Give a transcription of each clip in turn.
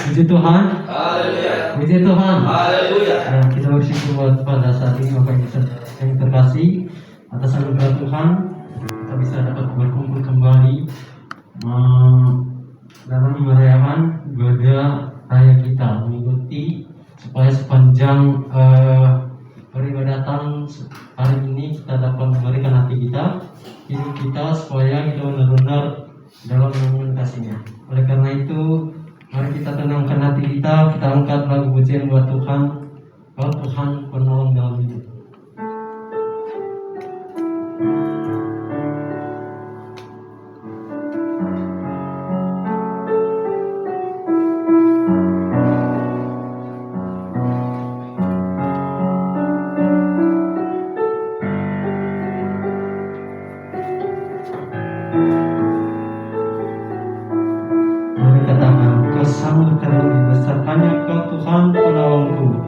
Puji Tuhan. Haleluya. Puji Tuhan. Haleluya. Ya, kita bersyukur pada saat ini Bapak Ibu yang terkasih atas anugerah Tuhan kita bisa dapat berkumpul kembali dalam merayakan ibadah raya kita, mengikuti supaya sepanjang peribadatan hari ini kita dapat memberikan hati kita, hidup kita, supaya kita benar-benar dalam menemukan kasih-Nya. Oleh karena itu, mari kita tenangkan hati kita angkat lagu pujian buat Tuhan. Kau Tuhan penolong dalam hidup. Mari katakan, Kau sanggup dan lebih besar, hanya Kau Tuhan penolongku.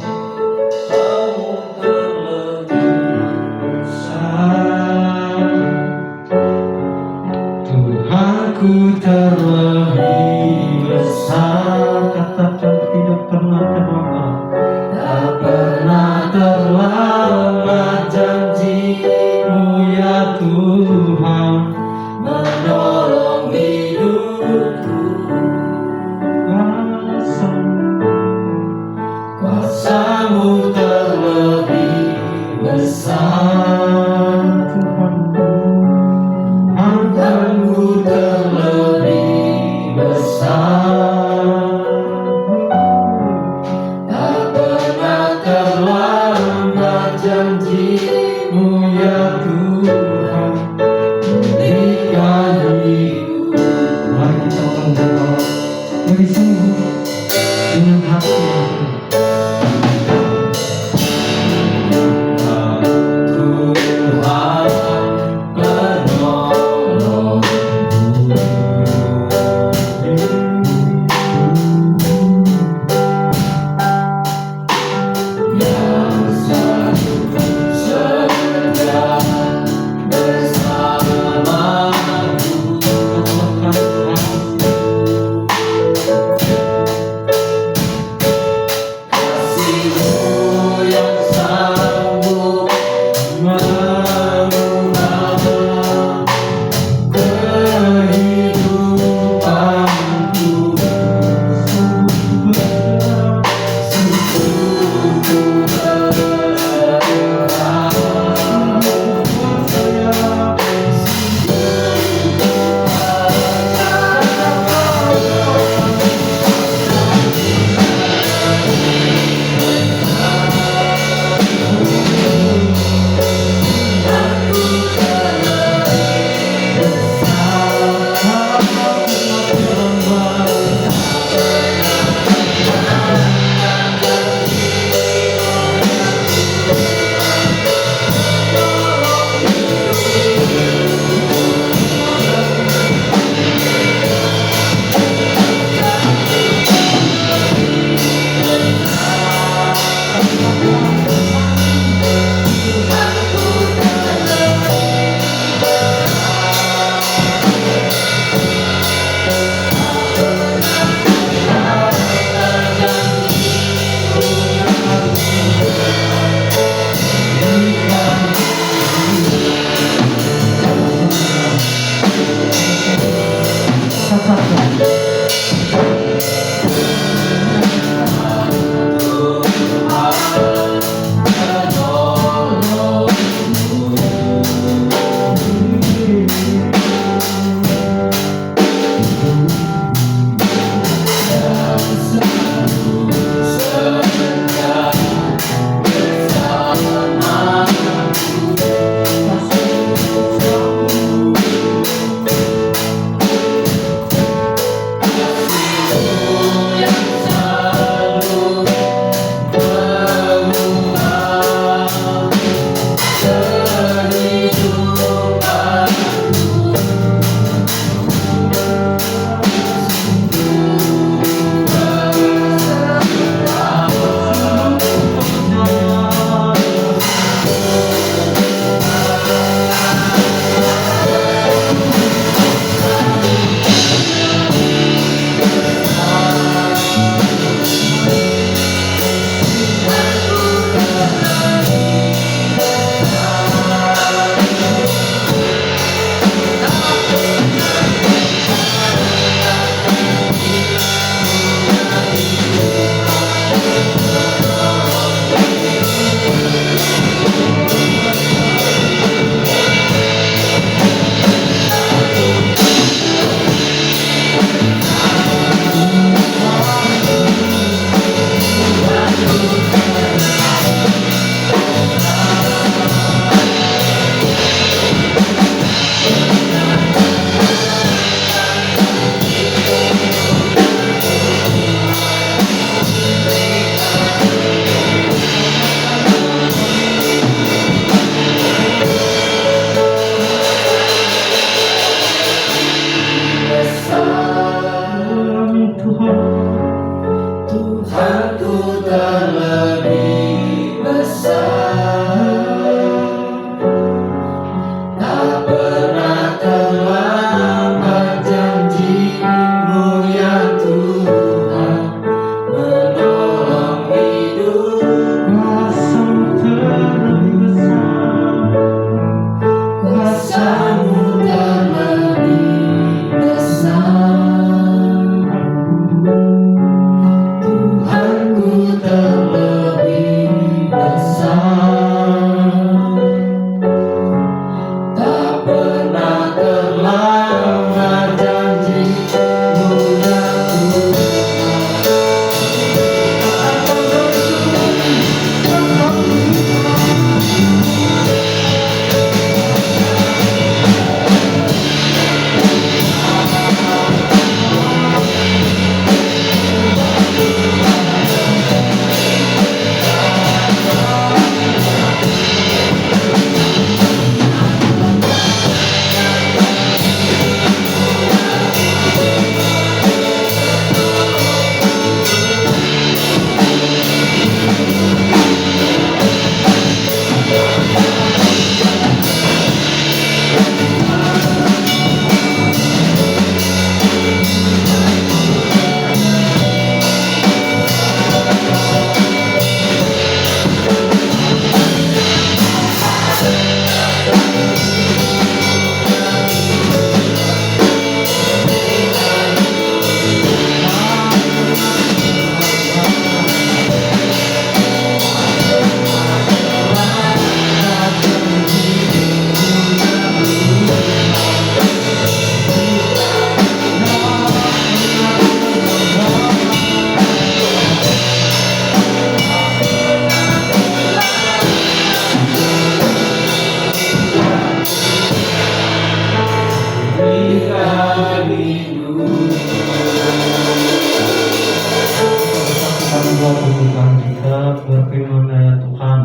Tuhan kita, berfirman-Lah ya Tuhan,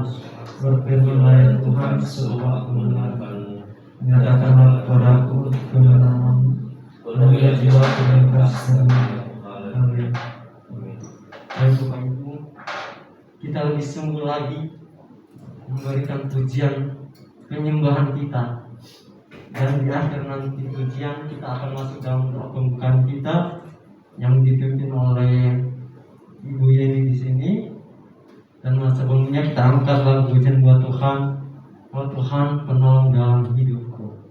berfirman-Lah ya Tuhan, sebuah kebenaran. Nyatakanlah kepadaku kebenaran, dan biar jiwaku bebas dari Amin. Dan Bapak Ibu, kita lebih sungguh lagi memberikan pujian penyembahan kita. Dan di akhir nanti pujian kita akan masuk dalam doa pembukaan kita yang dipimpin oleh Ibu Yeni di sini. Dan sebelumnya kita angkat lagu pujian buat Tuhan. Oh Tuhan, penolong dalam hidupku.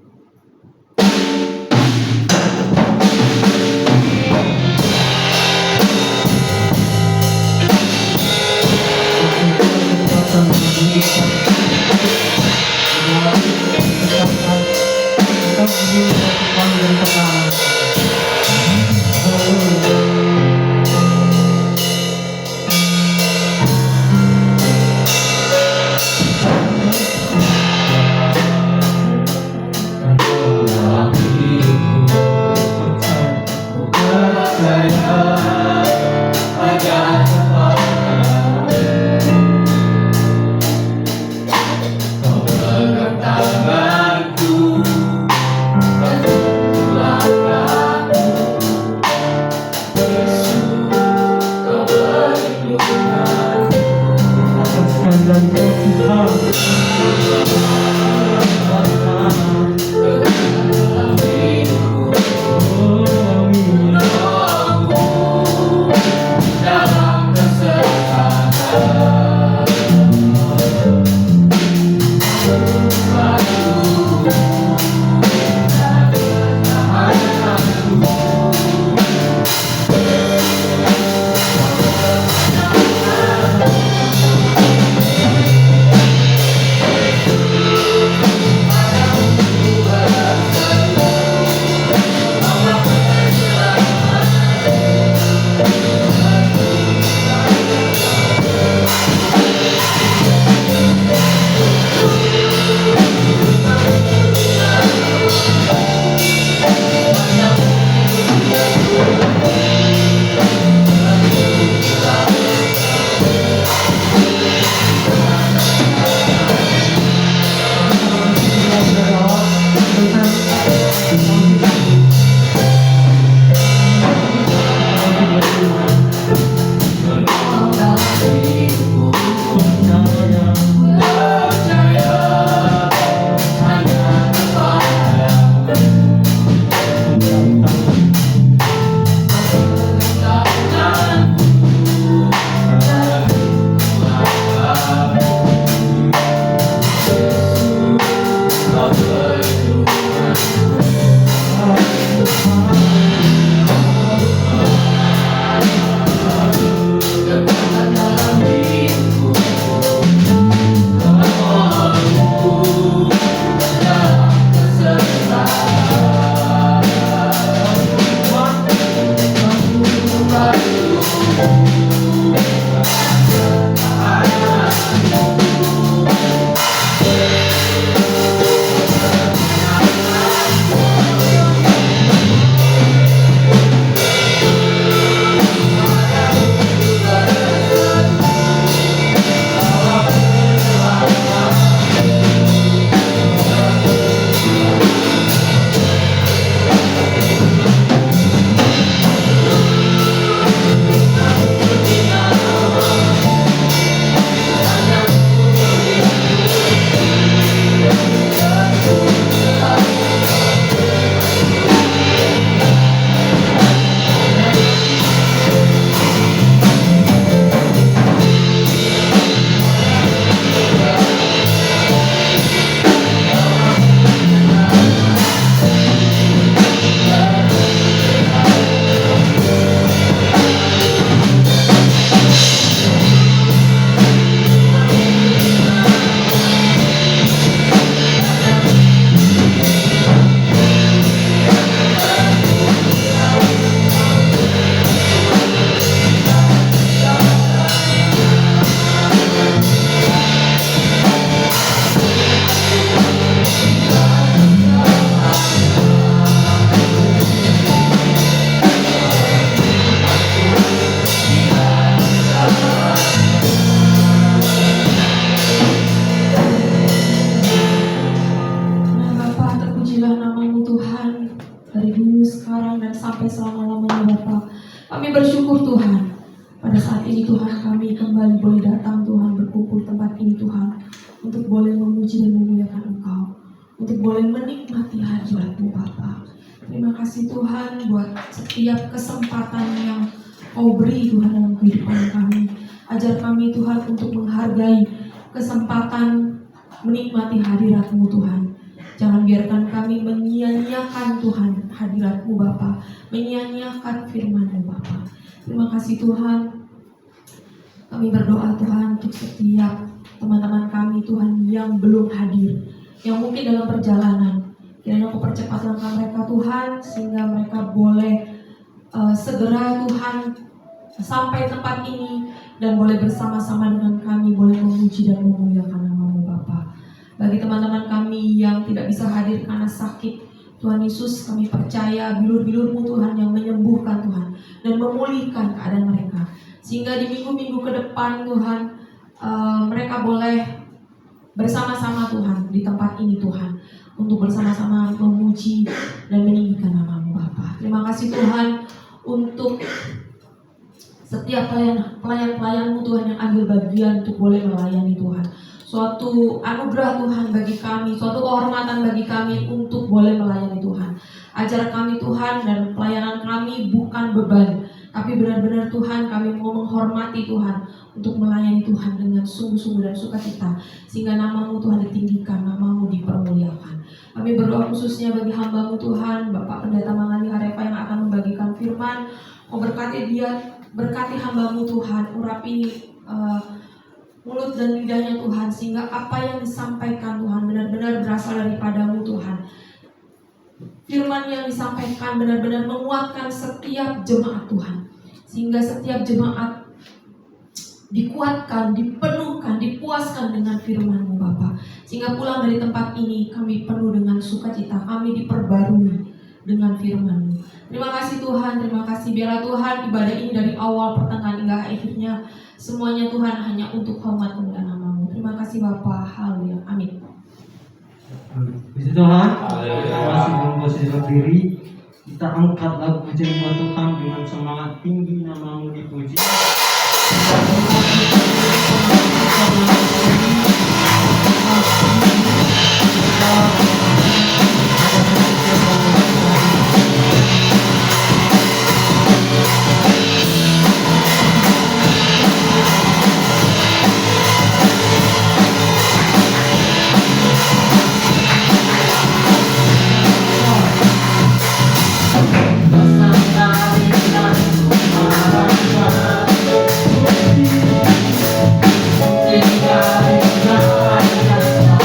sampai selama-lamanya Bapa. Kami bersyukur Tuhan, pada saat ini Tuhan kami kembali boleh datang Tuhan, berkumpul tempat ini Tuhan, untuk boleh memuji dan memuliakan Engkau, untuk boleh menikmati hadirat-Mu Bapa. Terima kasih Tuhan buat setiap kesempatan yang Kau beri Tuhan dalam kehidupan kami. Ajar kami Tuhan untuk menghargai kesempatan menikmati hadirat-Mu Tuhan. Jangan biarkan kami menyia-nyiakan Tuhan hadirat-Mu Bapa, menyia-nyiakan firman-Mu Bapa. Terima kasih Tuhan. Kami berdoa Tuhan untuk setiap teman-teman kami Tuhan yang belum hadir, yang mungkin dalam perjalanan. Kiranya Kau percepat langkah mereka Tuhan, sehingga mereka boleh segera Tuhan sampai tempat ini dan boleh bersama-sama dengan kami boleh memuji dan memuliakan nama-Mu Bapa. Bagi teman-teman kami yang tidak bisa hadir karena sakit, Tuhan Yesus, kami percaya bilur-bilur-Mu Tuhan yang menyembuhkan Tuhan dan memulihkan keadaan mereka, sehingga di minggu-minggu ke depan Tuhan mereka boleh bersama-sama Tuhan di tempat ini Tuhan, untuk bersama-sama memuji dan meninggikan nama-Mu Bapa. Terima kasih Tuhan untuk setiap pelayan-pelayan-Mu Tuhan yang ambil bagian untuk boleh melayani Tuhan. Suatu anugerah Tuhan bagi kami, suatu kehormatan bagi kami untuk boleh melayani Tuhan. Ajar kami Tuhan, dan pelayanan kami bukan beban, tapi benar-benar Tuhan kami mau menghormati Tuhan untuk melayani Tuhan dengan sungguh-sungguh dan sukacita, sehingga nama-Mu Tuhan ditinggikan, nama-Mu dipermuliakan. Kami berdoa khususnya bagi hamba-Mu Tuhan, Bapak Pendeta Mangali Harepa yang akan membagikan firman. Kau berkati dia, berkati hamba-Mu Tuhan, urapi mulut dan lidahnya Tuhan, sehingga apa yang disampaikan Tuhan benar-benar berasal daripada-Mu Tuhan. Firman yang disampaikan benar-benar menguatkan setiap jemaat Tuhan, sehingga setiap jemaat dikuatkan, dipenuhkan, dipuaskan dengan firman-Mu Bapa, sehingga pulang dari tempat ini kami penuh dengan sukacita, kami diperbarui dengan firman-Mu. Terima kasih Tuhan, terima kasih. Biarlah Tuhan ibadah ini dari awal, pertengahan hingga akhirnya semuanya Tuhan hanya untuk hormat kemuliaan nama-Mu. Terima kasih Bapa. Haleluya. Amin. Puji Tuhan. Terima kasih dalam posisi berdiri. Kita angkat lagu pujian buat Tuhan dengan semangat tinggi, nama-Mu dipuji. Terima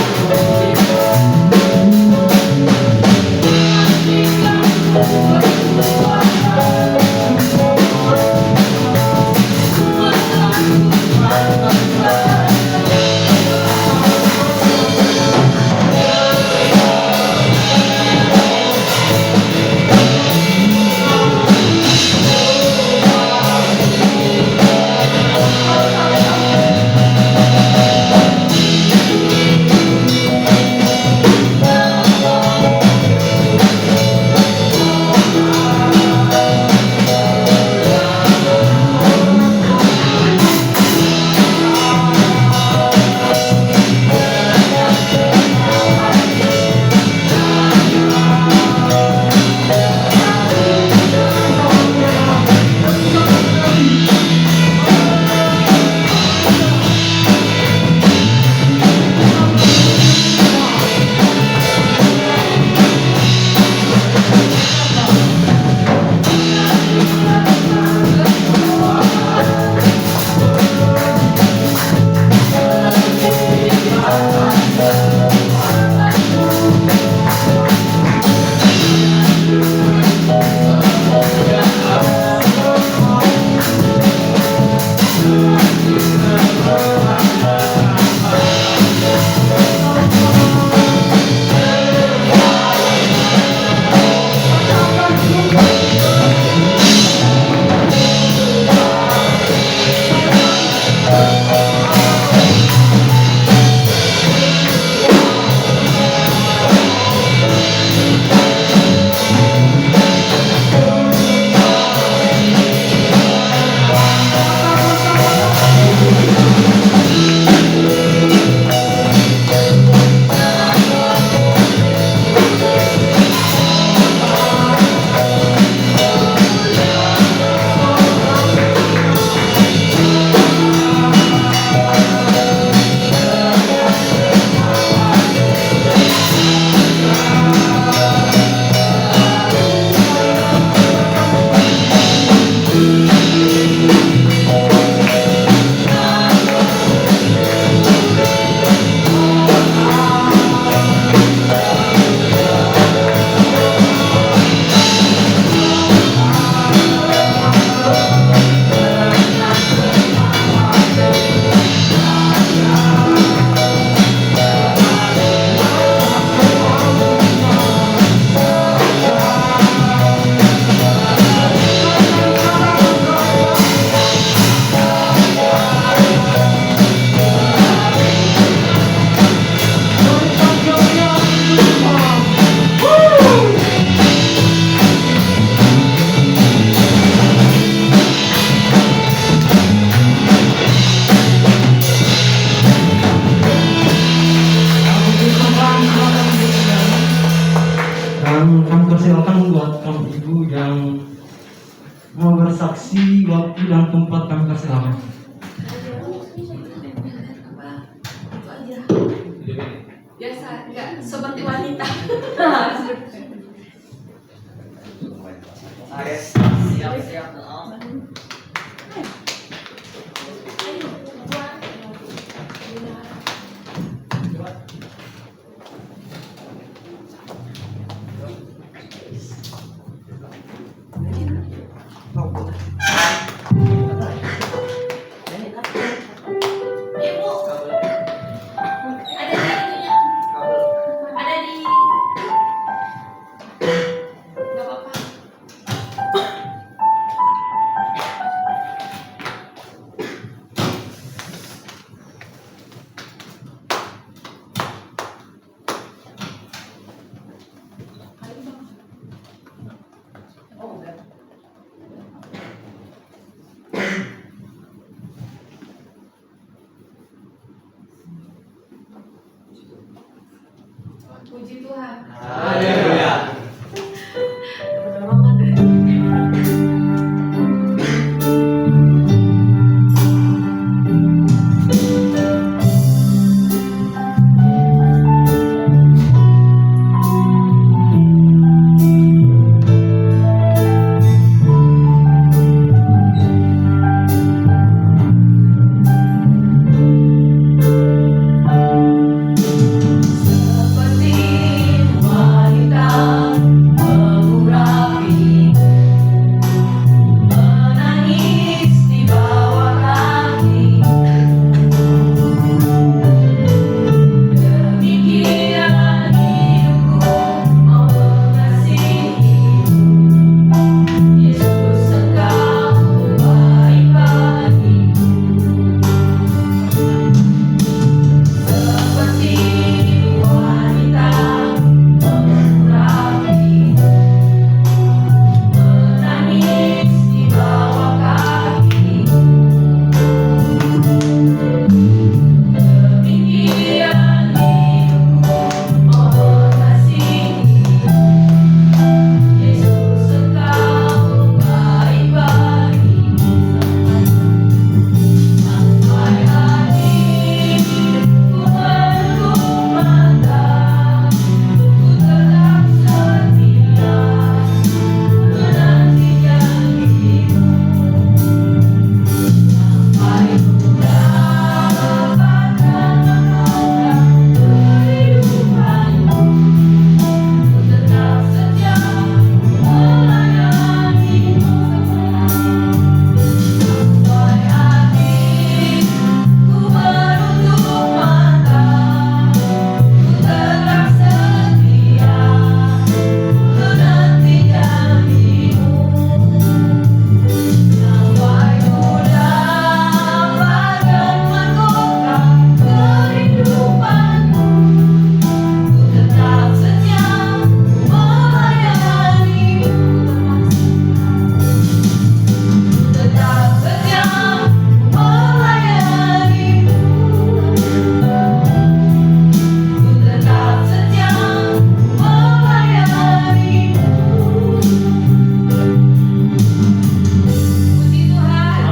yang kami persilakan buat kamu ibu yang mau bersaksi waktu dan tempat kami persilakan. Itu aja. Biasa, enggak seperti wanita. Siap. Ibu, ada di nggak apa-apa. Puji Tuhan. Haleluya. Dorongan deh. Seperti wanita mengurapi, menangis di bawah kaki. Demikian hidupku mau mengasihi Yesus, Engkau baik bagiku. Seperti wanita mengurapi, menangis di bawah kaki. Demikian hidupku mau mengasihi Yesus, Engkau baik bagiku. Sampai akhir ku menutup mata, ku tetap setia menanti janji-Mu. Sampai ku dapatkan mahkota kehidupan-Mu, ku tetap setia melayani-Mu. Sampai akhir ku menutup mata, ku tetap setia menanti janji-Mu. Sampai ku dapatkan mahkota kehidupan-Mu, ku tetap setia melayani-Mu. Tetap setia melayani-Mu. Ku tetap setia melayani-Mu. Puji Tuhan.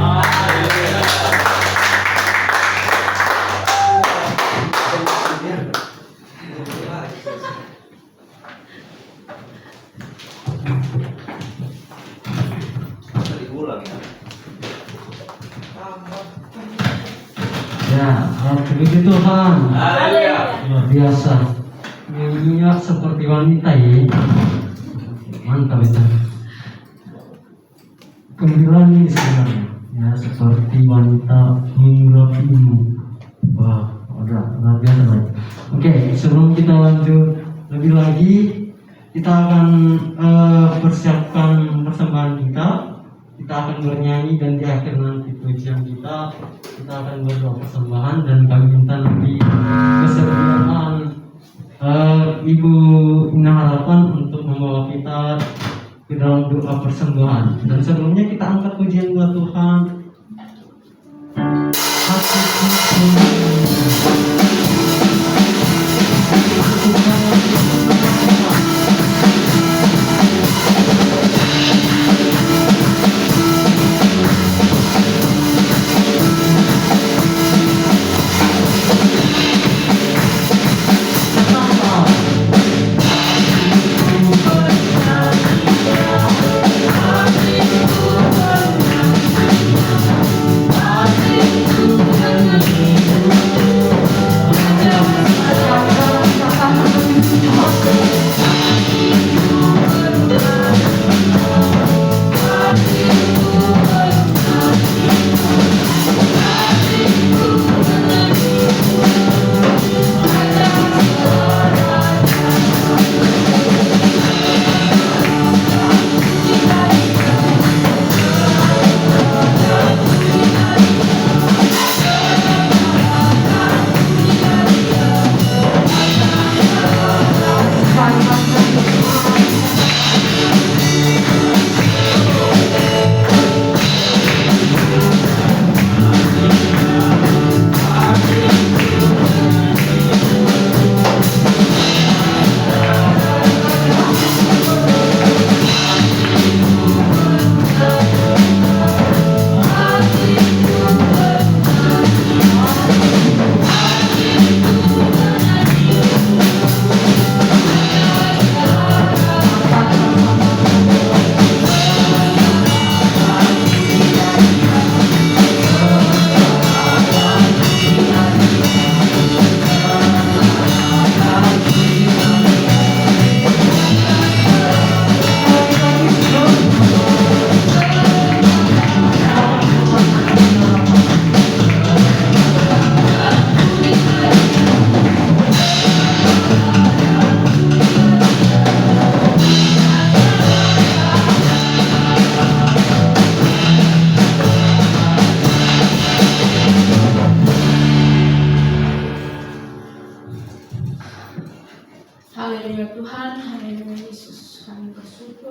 Diulang ya. Ya, puji Tuhan. Haleluya. Luar biasa. Nyanyinya seperti wanita ya. Mantap itu. Gembira nih sebenarnya. Ya, seperti wanita mengurapimu. Wah, udah luar biasa lagi. Oke, sebelum kita lanjut lebih lagi, kita akan persiapkan persembahan kita. Kita akan bernyanyi dan di akhir nanti pujian kita akan berdoa persembahan dan kami minta nanti kesediaan Ibu Ina Harapan untuk membawa kita ke dalam doa persembahan. Dan sebelumnya kita angkat pujian buat Tuhan. Hatiku penuh.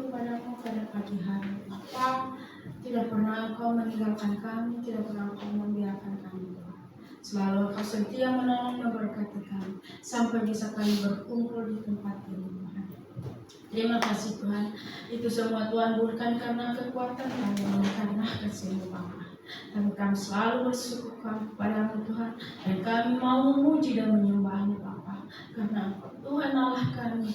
kepadamu pada pagi hari. Bapa, tidak pernah Engkau meninggalkan kami, tidak pernah Engkau membiarkan kami. Selalu Engkau setia menolong dan memberkati kami sampai bisa kami berkumpul di tempat ini, Tuhan. Terima kasih Tuhan. Itu semua Tuhan bukan karena kekuatan kami, namun karena kasih-Mu Bapa. Dan kami selalu bersyukur kepadamu Tuhan, dan kami mau memuji dan menyembah-Mu Bapa, karena Engkau Tuhan Allah kami,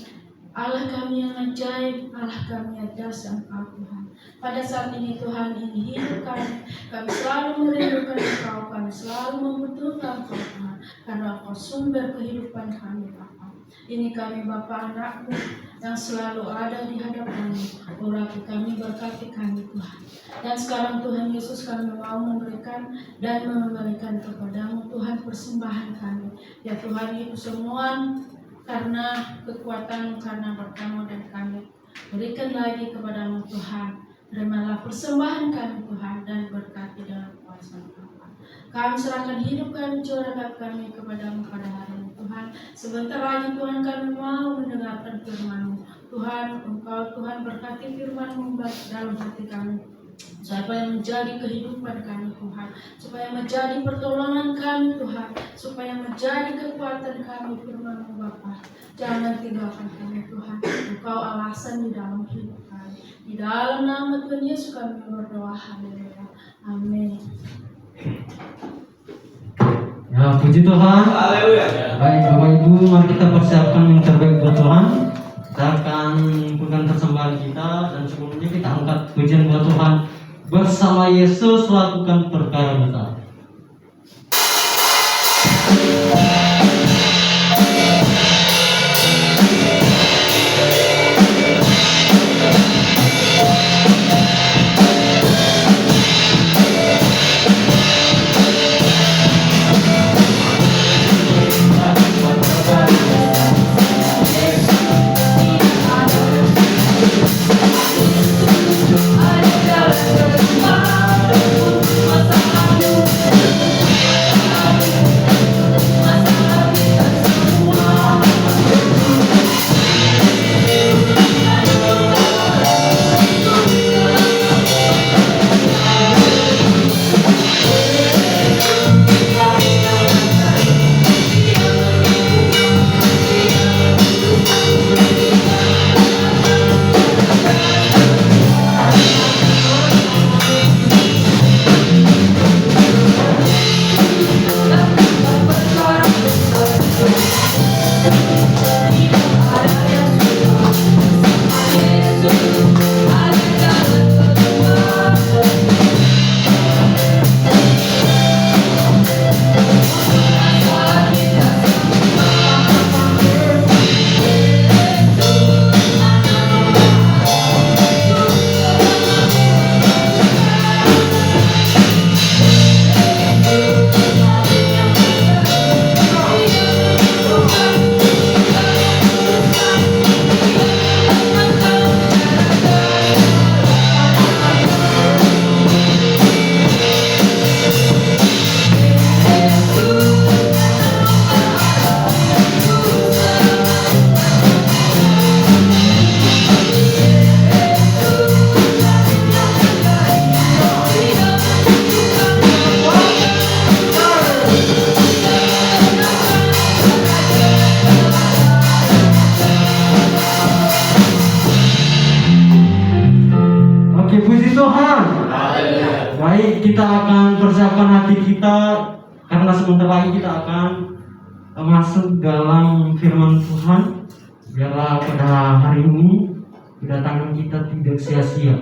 Allah kami yang ajaib, Allah kami yang dahsyat Engkau Tuhan. Pada saat ini Tuhan, ini hidup kami selalu merindukan Engkau, kami selalu membutuhkan Engkau Tuhan, karena Engkau sumber kehidupan kami Bapa. Ini kami Bapa anak-Mu yang selalu ada di hadapan-Mu. Urapi kami, berkati kami Tuhan. Dan sekarang Tuhan Yesus, kami mau memberikan dan mengembalikan kepadamu Tuhan persembahan kami. Ya Tuhan, itu semua karena kekuatan, karena berkat-Mu dan kami berikan lagi kepadamu Tuhan. Terimalah persembahan kami Tuhan, dan berkati dalam kuasa Tuhan. Kami serahkan hidup kami, curahkan kami kepadamu pada hari ini Tuhan. Sebentar lagi Tuhan, kami mau mendengarkan firman-Mu Tuhan. Engkau Tuhan berkati firman-Mu dalam hati kami, supaya menjadi kehidupan kami Tuhan, supaya menjadi pertolongan kami Tuhan, supaya menjadi kekuatan kami firman-Mu Bapa. Jangan tinggalkan kami Tuhan. Engkau alasan di dalam hidup kami. Di dalam nama Tuhan Yesus kami berdoa. Haleluya. Amin. Ya, puji Tuhan. Haleluya. Baik Bapak Ibu, mari kita persiapkan yang terbaik buat Tuhan. Kita akan mengumpulkan persembahan kita, dan sebelumnya kita angkat pujian buat Tuhan. Bersama Yesus lakukan perkara besar. Oke, puji Tuhan. Baik, kita akan persiapkan hati kita, karena sebentar lagi kita akan masuk dalam firman Tuhan. Biarlah pada hari ini kedatangan kita tidak sia-sia,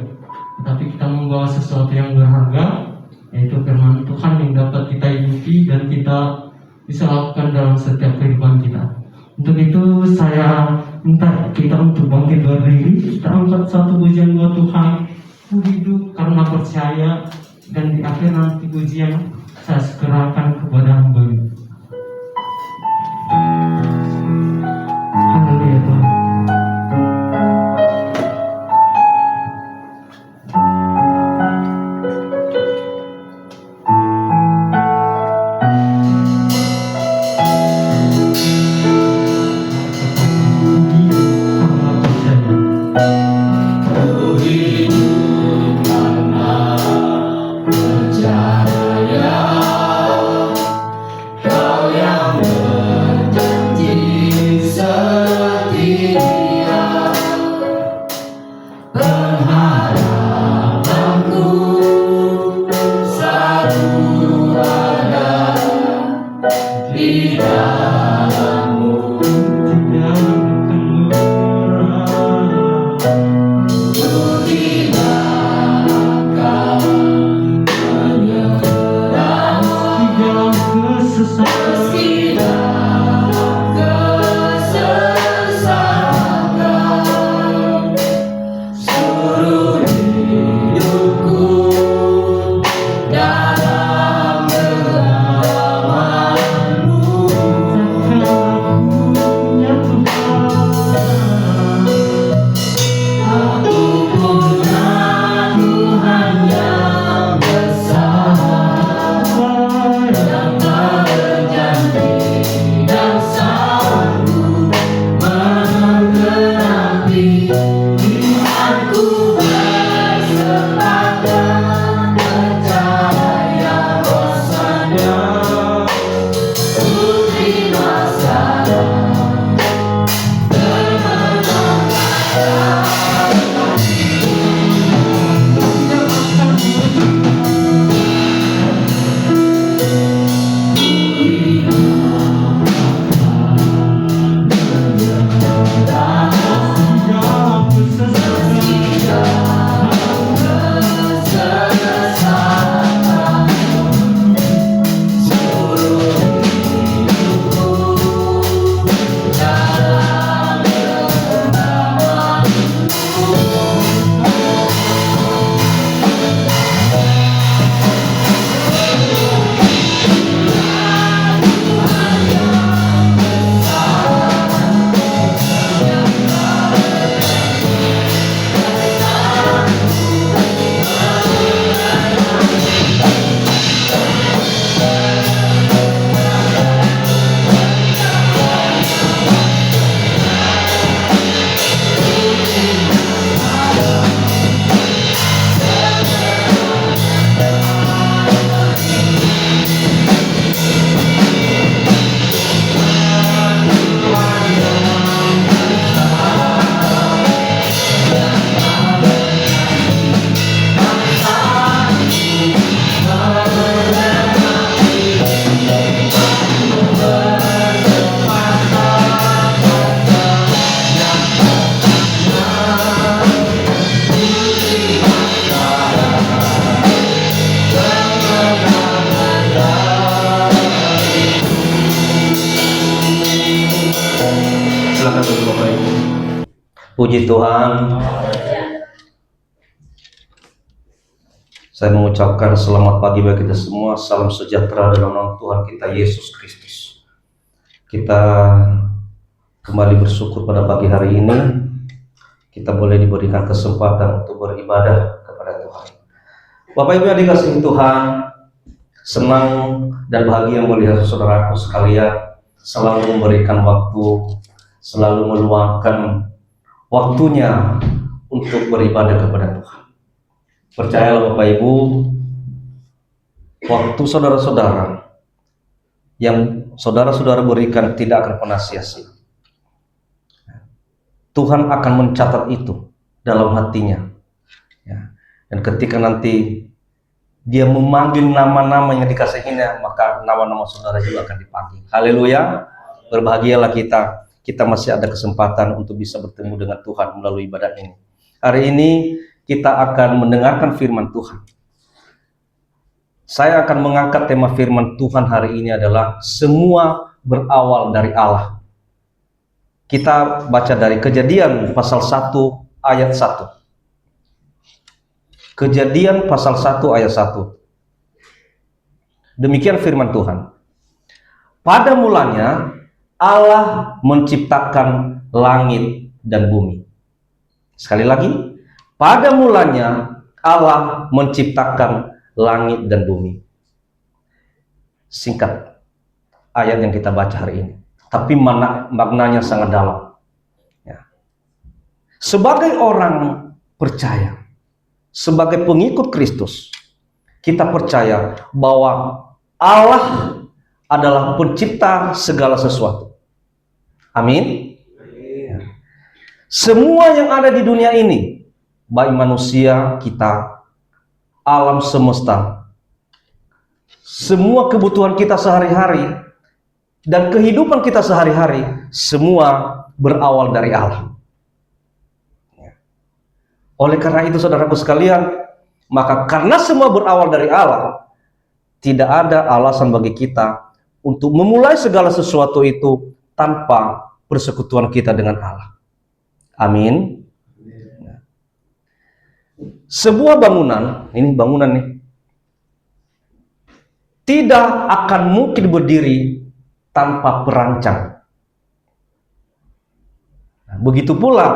tetapi kita membawa sesuatu yang berharga, yaitu firman Tuhan yang dapat kita hidupi dan kita bisa lakukan dalam setiap kehidupan kita. Untuk itu saya minta kita untuk bangkit berdiri, kita angkat satu pujian buat Tuhan. Ku hidup karena percaya, dan di akhir nanti pujian saya segerakan kepada hamba-Mu. Haleluya Tuhan. Karena percaya. Puji Tuhan. Saya mengucapkan selamat pagi bagi kita semua. Salam sejahtera dalam nama Tuhan kita Yesus Kristus. Kita kembali bersyukur pada pagi hari ini. Kita boleh diberikan kesempatan untuk beribadah kepada Tuhan. Bapak Ibu yang dikasihi Tuhan, senang dan bahagia melihat saudaraku sekalian selalu memberikan waktu, selalu meluangkan waktunya untuk beribadah kepada Tuhan. Percayalah Bapak Ibu, waktu saudara-saudara yang saudara-saudara berikan tidak akan pernah sia-sia. Tuhan akan mencatat itu dalam hatinya. Ya. Dan ketika nanti Dia memanggil nama-nama yang dikasihinya, maka nama-nama saudara juga akan dipanggil. Haleluya. Berbahagialah kita. Kita masih ada kesempatan untuk bisa bertemu dengan Tuhan melalui ibadah ini. Hari ini kita akan mendengarkan firman Tuhan. Saya akan mengangkat tema firman Tuhan hari ini adalah semua berawal dari Allah. Kita baca dari Kejadian pasal 1 ayat 1. Kejadian pasal 1 ayat 1. Demikian firman Tuhan. Pada mulanya Allah menciptakan langit dan bumi. Sekali lagi, pada mulanya Allah menciptakan langit dan bumi. Singkat ayat yang kita baca hari ini, tapi maknanya sangat dalam. Ya. Sebagai orang percaya, sebagai pengikut Kristus, kita percaya bahwa Allah adalah pencipta segala sesuatu. Amin. Ya. Semua yang ada di dunia ini, baik manusia, kita, alam semesta, semua kebutuhan kita sehari-hari dan kehidupan kita sehari-hari, semua berawal dari Allah. Oleh karena itu saudaraku sekalian, maka karena semua berawal dari Allah, tidak ada alasan bagi kita untuk memulai segala sesuatu itu tanpa persekutuan kita dengan Allah. Amin. Sebuah bangunan, ini bangunan nih, tidak akan mungkin berdiri tanpa perancang. Nah, begitu pula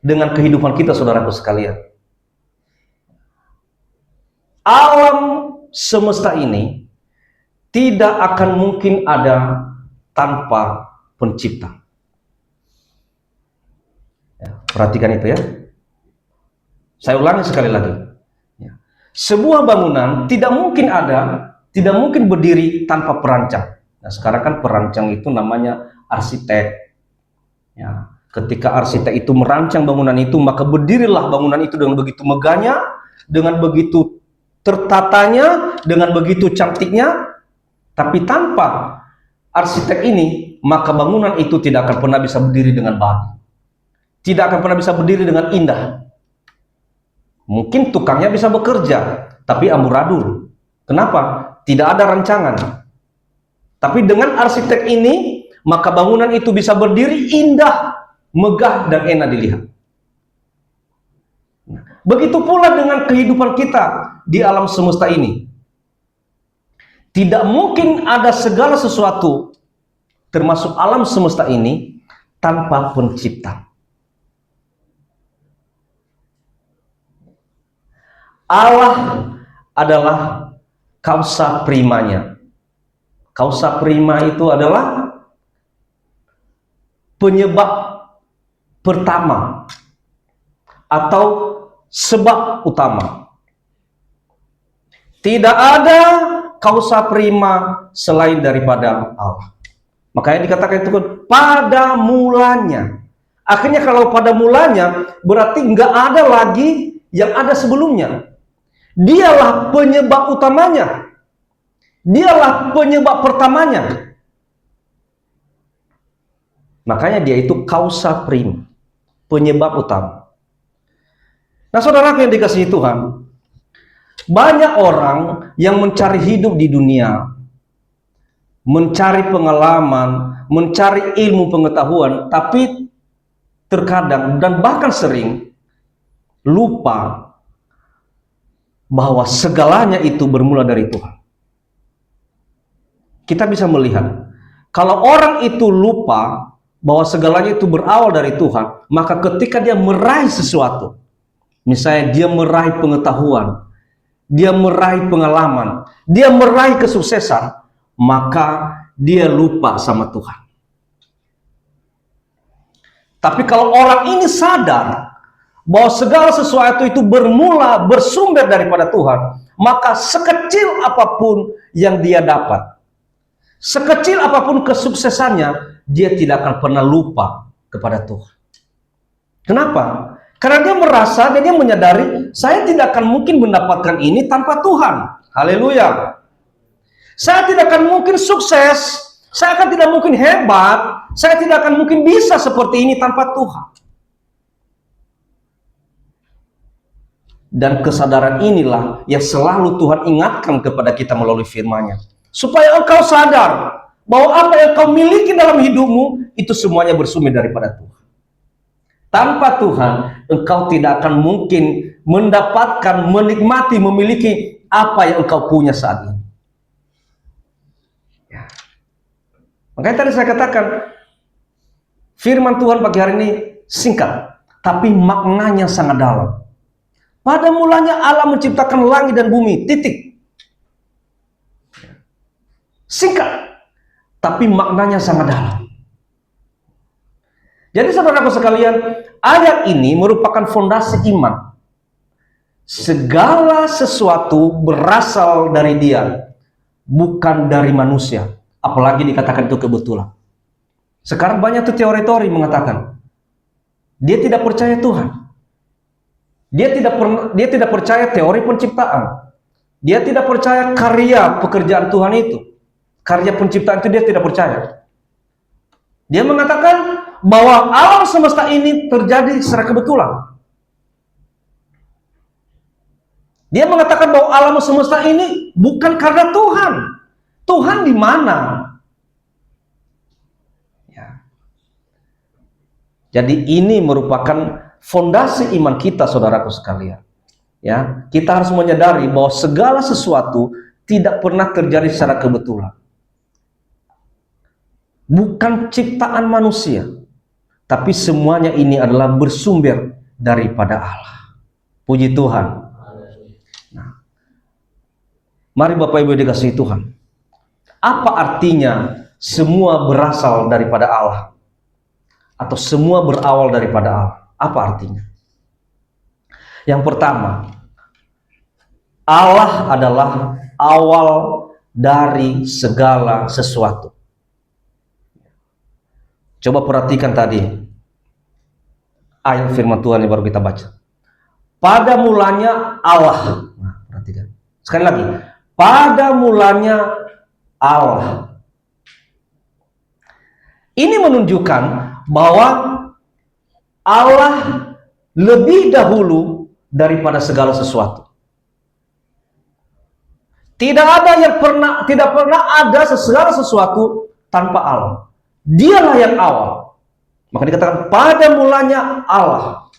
dengan kehidupan kita saudaraku sekalian. Alam semesta ini tidak akan mungkin ada tanpa pencipta. Ya, perhatikan itu ya. Saya ulangi sekali lagi. Ya. Sebuah bangunan tidak mungkin ada, tidak mungkin berdiri tanpa perancang. Nah, sekarang kan perancang itu namanya arsitek. Ya. Ketika arsitek itu merancang bangunan itu, maka berdirilah bangunan itu dengan begitu megahnya, dengan begitu tertatanya, dengan begitu cantiknya. Tapi tanpa arsitek ini, maka bangunan itu tidak akan pernah bisa berdiri dengan baik. Tidak akan pernah bisa berdiri dengan indah. Mungkin tukangnya bisa bekerja, tapi amburadul. Kenapa? Tidak ada rancangan. Tapi dengan arsitek ini, maka bangunan itu bisa berdiri indah, megah dan enak dilihat. Begitu pula dengan kehidupan kita di alam semesta ini. Tidak mungkin ada segala sesuatu, termasuk alam semesta ini, tanpa pencipta. Allah adalah kausa primanya. Kausa prima itu adalah penyebab pertama atau sebab utama. Tidak ada kausa prima selain daripada Allah. Makanya dikatakan itu kan pada mulanya. Akhirnya kalau pada mulanya berarti nggak ada lagi yang ada sebelumnya. Dialah penyebab utamanya. Dialah penyebab pertamanya. Makanya dia itu kausa prima, penyebab utama. Nah, saudara yang dikasihi Tuhan, banyak orang yang mencari hidup di dunia, mencari pengalaman, mencari ilmu pengetahuan, tapi terkadang dan bahkan sering lupa bahwa segalanya itu bermula dari Tuhan. Kita bisa melihat, kalau orang itu lupa bahwa segalanya itu berawal dari Tuhan, maka ketika dia meraih sesuatu, misalnya dia meraih pengetahuan, dia meraih pengalaman, dia meraih kesuksesan, maka dia lupa sama Tuhan. Tapi kalau orang ini sadar bahwa segala sesuatu itu bersumber daripada Tuhan, maka sekecil apapun yang dia dapat, sekecil apapun kesuksesannya, dia tidak akan pernah lupa kepada Tuhan. Kenapa? Karena dia merasa dan dia menyadari, saya tidak akan mungkin mendapatkan ini tanpa Tuhan. Haleluya. Saya tidak akan mungkin sukses, saya akan tidak mungkin hebat, saya tidak akan mungkin bisa seperti ini tanpa Tuhan. Dan kesadaran inilah yang selalu Tuhan ingatkan kepada kita melalui firman-Nya, supaya engkau sadar bahwa apa yang kau miliki dalam hidupmu itu semuanya bersumber daripada Tuhan. Tanpa Tuhan, engkau tidak akan mungkin mendapatkan, menikmati, memiliki apa yang engkau punya saat ini. Ya. Makanya tadi saya katakan, firman Tuhan pagi hari ini singkat, tapi maknanya sangat dalam. Pada mulanya Allah menciptakan langit dan bumi, titik. Singkat, tapi maknanya sangat dalam. Jadi saudaraku sekalian, ayat ini merupakan fondasi iman. Segala sesuatu berasal dari Dia, bukan dari manusia. Apalagi dikatakan itu kebetulan. Sekarang banyak tuh teori-teori mengatakan dia tidak percaya Tuhan. Dia tidak percaya teori penciptaan. Dia tidak percaya karya pekerjaan Tuhan itu. Karya penciptaan itu dia tidak percaya. Dia mengatakan bahwa alam semesta ini terjadi secara kebetulan. Dia mengatakan bahwa alam semesta ini bukan karena Tuhan. Tuhan di mana? Ya. Jadi ini merupakan fondasi iman kita, saudaraku sekalian. Ya, kita harus menyadari bahwa segala sesuatu tidak pernah terjadi secara kebetulan. Bukan ciptaan manusia, tapi semuanya ini adalah bersumber daripada Allah. Puji Tuhan. Nah, mari Bapak Ibu dikasihi Tuhan. Apa artinya semua berasal daripada Allah? Atau semua berawal daripada Allah? Apa artinya? Yang pertama, Allah adalah awal dari segala sesuatu. Coba perhatikan tadi ayat firman Tuhan yang baru kita baca. Pada mulanya Allah. Nah, perhatikan. Sekali lagi, pada mulanya Allah. Ini menunjukkan bahwa Allah lebih dahulu daripada segala sesuatu. Tidak pernah ada segala sesuatu tanpa Allah. Dialah yang awal. Maka dikatakan pada mulanya Allah.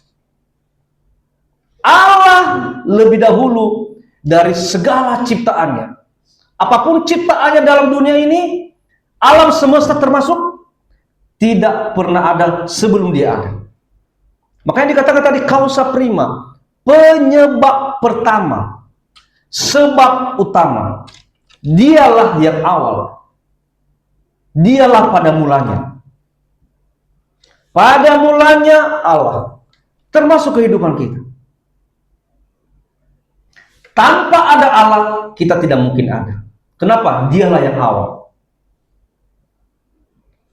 Allah lebih dahulu dari segala ciptaannya. Apapun ciptaannya dalam dunia ini, alam semesta termasuk, tidak pernah ada sebelum dia ada. Makanya dikatakan tadi kausa prima, penyebab pertama, sebab utama. Dialah yang awal. Dialah pada mulanya. Pada mulanya Allah. Termasuk kehidupan kita. Tanpa ada Allah, kita tidak mungkin ada. Kenapa? Dialah yang awal.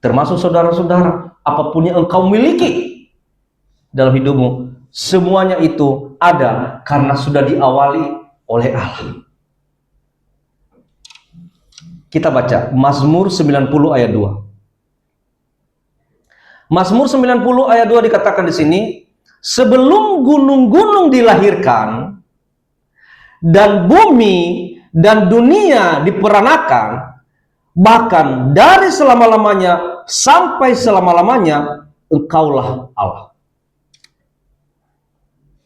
Termasuk saudara-saudara, apapun yang engkau miliki dalam hidupmu, semuanya itu ada karena sudah diawali oleh Allah. Kita baca Mazmur 90 ayat 2. Mazmur 90 ayat 2 dikatakan di sini, sebelum gunung-gunung dilahirkan dan bumi dan dunia diperanakan, bahkan dari selama-lamanya sampai selama-lamanya, engkaulah Allah.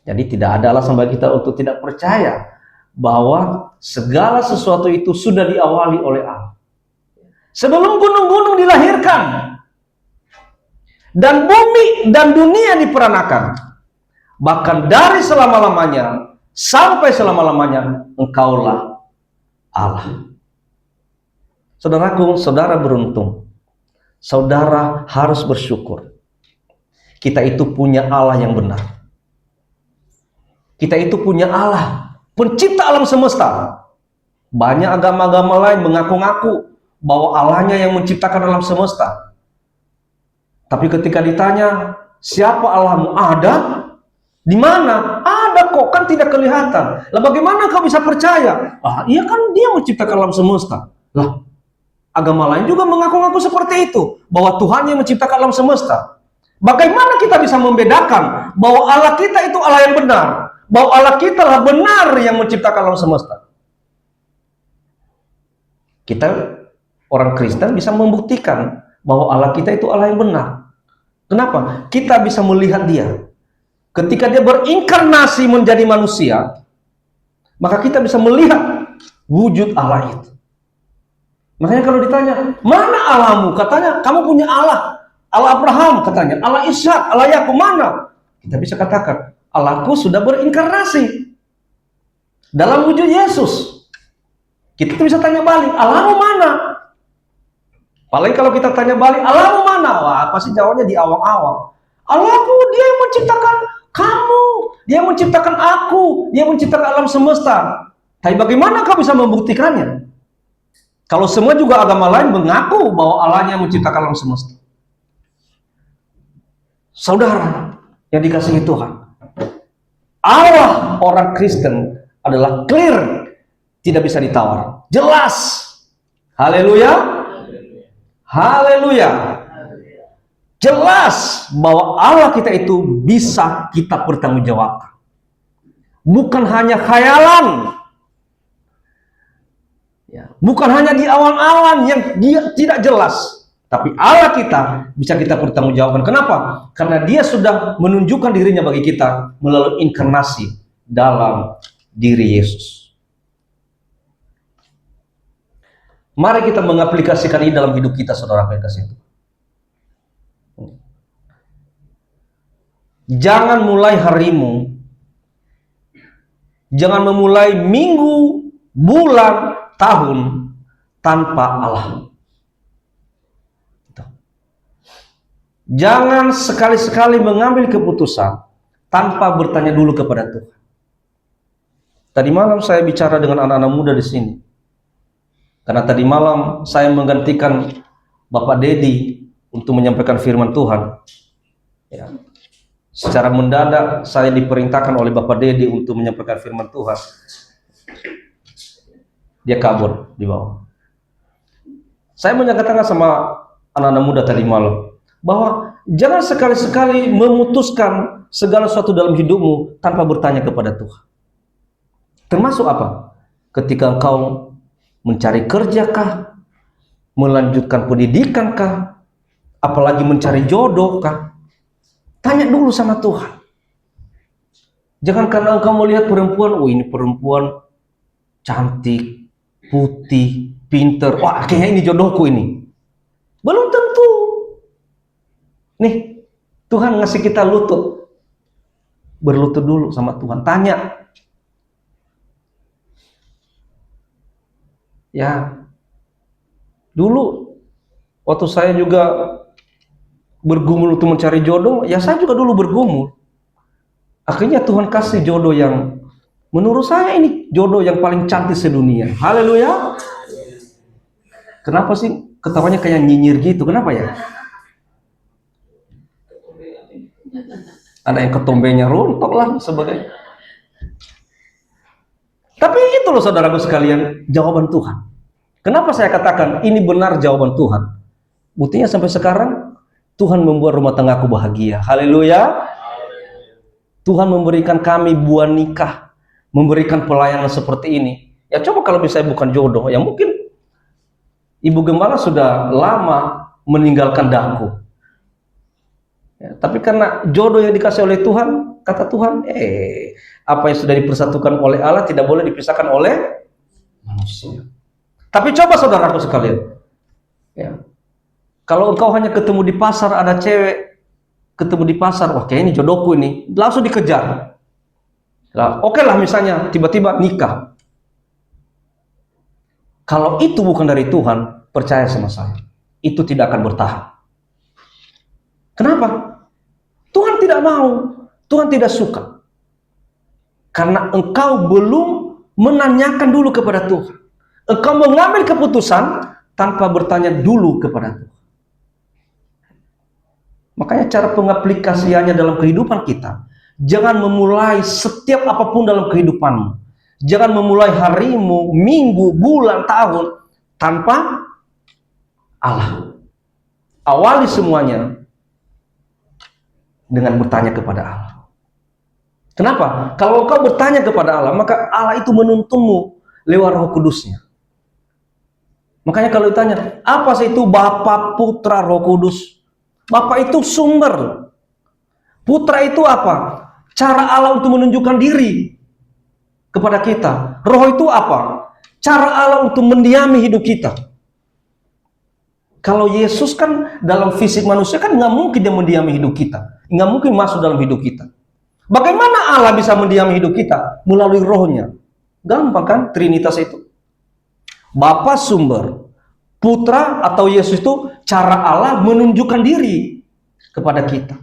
Jadi tidak ada alasan bagi kita untuk tidak percaya bahwa segala sesuatu itu sudah diawali oleh Allah. Sebelum gunung-gunung dilahirkan dan bumi dan dunia diperanakan, bahkan dari selama-lamanya sampai selama-lamanya engkaulah Allah. Saudaraku, saudara beruntung. Saudara harus bersyukur. Kita itu punya Allah yang benar. Kita itu punya Allah, pencipta alam semesta. Banyak agama-agama lain mengaku-ngaku bahwa Allahnya yang menciptakan alam semesta. Tapi ketika ditanya, siapa Allahmu? Ada? Di mana? Ada kok, kan tidak kelihatan. Lah bagaimana kau bisa percaya? Iya kan dia menciptakan alam semesta. Lah, agama lain juga mengaku-ngaku seperti itu, bahwa Tuhan yang menciptakan alam semesta. Bagaimana kita bisa membedakan bahwa Allah kita itu Allah yang benar? Bahwa Allah kita lah benar yang menciptakan alam semesta. Kita orang Kristen bisa membuktikan bahwa Allah kita itu Allah yang benar. Kenapa? Kita bisa melihat dia. Ketika dia berinkarnasi menjadi manusia, maka kita bisa melihat wujud Allah itu. Makanya kalau ditanya, mana Allahmu? Katanya, kamu punya Allah. Allah Abraham katanya, Allah Ishak, Allah Yakub, mana? Kita bisa katakan, Allahku sudah berinkarnasi dalam wujud Yesus. Kita bisa tanya balik, Allahmu mana? Paling kalau kita tanya balik, Allahmu mana? Wah, pasti jawabnya di awang-awang. Allahku, dia yang menciptakan kamu, dia yang menciptakan aku, dia yang menciptakan alam semesta. Tapi bagaimana kau bisa membuktikannya? Kalau semua juga agama lain mengaku bahwa Allahnya yang menciptakan alam semesta. Saudara yang dikasihi Tuhan, Allah orang Kristen adalah clear, tidak bisa ditawar, jelas. Haleluya, haleluya. Jelas bahwa Allah kita itu bisa kita pertanggungjawabkan, bukan hanya khayalan, ya, bukan hanya di awan-awan yang dia tidak jelas. Tapi Allah kita bisa kita pertanggungjawabkan. Kenapa? Karena dia sudah menunjukkan dirinya bagi kita melalui inkarnasi dalam diri Yesus. Mari kita mengaplikasikan ini dalam hidup kita, saudara kasih. Jangan mulai harimu, jangan memulai minggu, bulan, tahun tanpa Allah. Jangan sekali-sekali mengambil keputusan tanpa bertanya dulu kepada Tuhan. Tadi malam saya bicara dengan anak-anak muda di sini. Karena tadi malam saya menggantikan Bapak Dedi untuk menyampaikan firman Tuhan. Ya. Secara mendadak saya diperintahkan oleh Bapak Dedi untuk menyampaikan firman Tuhan. Dia kabur di bawah. Saya menyatakan sama anak-anak muda tadi malam bahwa jangan sekali-sekali memutuskan segala sesuatu dalam hidupmu tanpa bertanya kepada Tuhan. Termasuk apa? Ketika engkau mencari kerja kah? Melanjutkan pendidikan kah? Apalagi mencari jodoh kah? Tanya dulu sama Tuhan. Jangan karena engkau melihat perempuan, oh ini perempuan cantik, putih, pinter, wah kayaknya ini jodohku ini. Belum tentu. Nih, Tuhan ngasih kita lutut. Berlutut dulu sama Tuhan, tanya. Ya, dulu waktu saya juga bergumul untuk mencari jodoh, ya saya juga dulu bergumul. Akhirnya Tuhan kasih jodoh yang menurut saya ini jodoh yang paling cantik sedunia. Haleluya. Kenapa sih ketawanya kayak nyinyir gitu? Kenapa ya? Ada yang ketombenya rontok lah sebagainya. Tapi itu loh saudaraku sekalian, jawaban Tuhan. Kenapa saya katakan ini benar jawaban Tuhan? Buktinya sampai sekarang Tuhan membuat rumah tanggaku bahagia. Haleluya. Tuhan memberikan kami buah nikah, memberikan pelayanan seperti ini. Ya coba kalau misalnya bukan jodoh, ya mungkin Ibu Gembala sudah lama meninggalkan daku. Ya, tapi karena jodoh yang dikasih oleh Tuhan, Kata Tuhan, apa yang sudah dipersatukan oleh Allah tidak boleh dipisahkan oleh manusia. Tapi coba saudaraku sekalian, ya, kalau engkau hanya ketemu di pasar, ada cewek ketemu di pasar, wah kayaknya ini jodohku ini, langsung dikejar. Nah, oke lah misalnya tiba-tiba nikah. Kalau itu bukan dari Tuhan, percaya sama saya, itu tidak akan bertahan. Kenapa? Tuhan tidak mau, Tuhan tidak suka. Karena engkau belum menanyakan dulu kepada Tuhan. Engkau mengambil keputusan tanpa bertanya dulu kepada Tuhan. Makanya cara pengaplikasiannya dalam kehidupan kita, jangan memulai setiap apapun dalam kehidupanmu. Jangan memulai harimu, minggu, bulan, tahun tanpa Allah. Awali semuanya dengan bertanya kepada Allah. Kenapa? Kalau kau bertanya kepada Allah, maka Allah itu menuntunmu lewat Roh Kudusnya. Makanya kalau ditanya, apa sih itu Bapa, Putra, Roh Kudus? Bapa itu sumber. Putra itu apa? Cara Allah untuk menunjukkan diri kepada kita. Roh itu apa? Cara Allah untuk mendiami hidup kita. Kalau Yesus kan dalam fisik manusia kan nggak mungkin dia mendiami hidup kita. Nggak mungkin masuk dalam hidup kita. Bagaimana Allah bisa mendiami hidup kita? Melalui rohnya. Gampang kan Trinitas itu? Bapa sumber, Putra atau Yesus itu cara Allah menunjukkan diri kepada kita.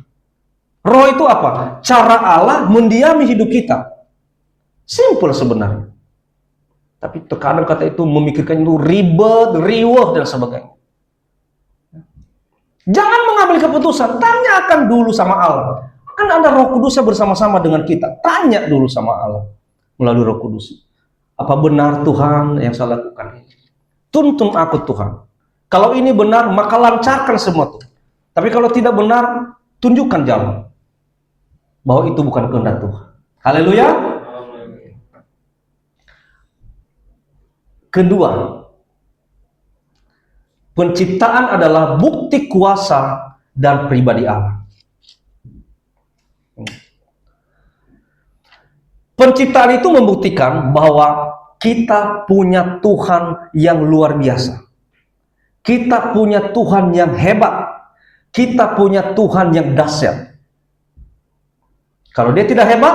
Roh itu apa? Cara Allah mendiami hidup kita. Simple sebenarnya. Tapi terkadang kata itu memikirkan itu ribet, riweh dan sebagainya. Jangan mengambil keputusan, tanyakan dulu sama Allah. Kan ada Roh Kudusnya bersama-sama dengan kita. Tanya dulu sama Allah melalui Roh Kudus. Apa benar Tuhan yang saya lakukan ini? Tuntun aku Tuhan. Kalau ini benar, maka lancarkan semua Tuhan. Tapi kalau tidak benar, tunjukkan jalan. Bahwa itu bukan kehendak Tuhan. Haleluya. Kedua, penciptaan adalah bukti kuasa dan pribadi Allah. Penciptaan itu membuktikan bahwa kita punya Tuhan yang luar biasa. Kita punya Tuhan yang hebat. Kita punya Tuhan yang dahsyat. Kalau dia tidak hebat,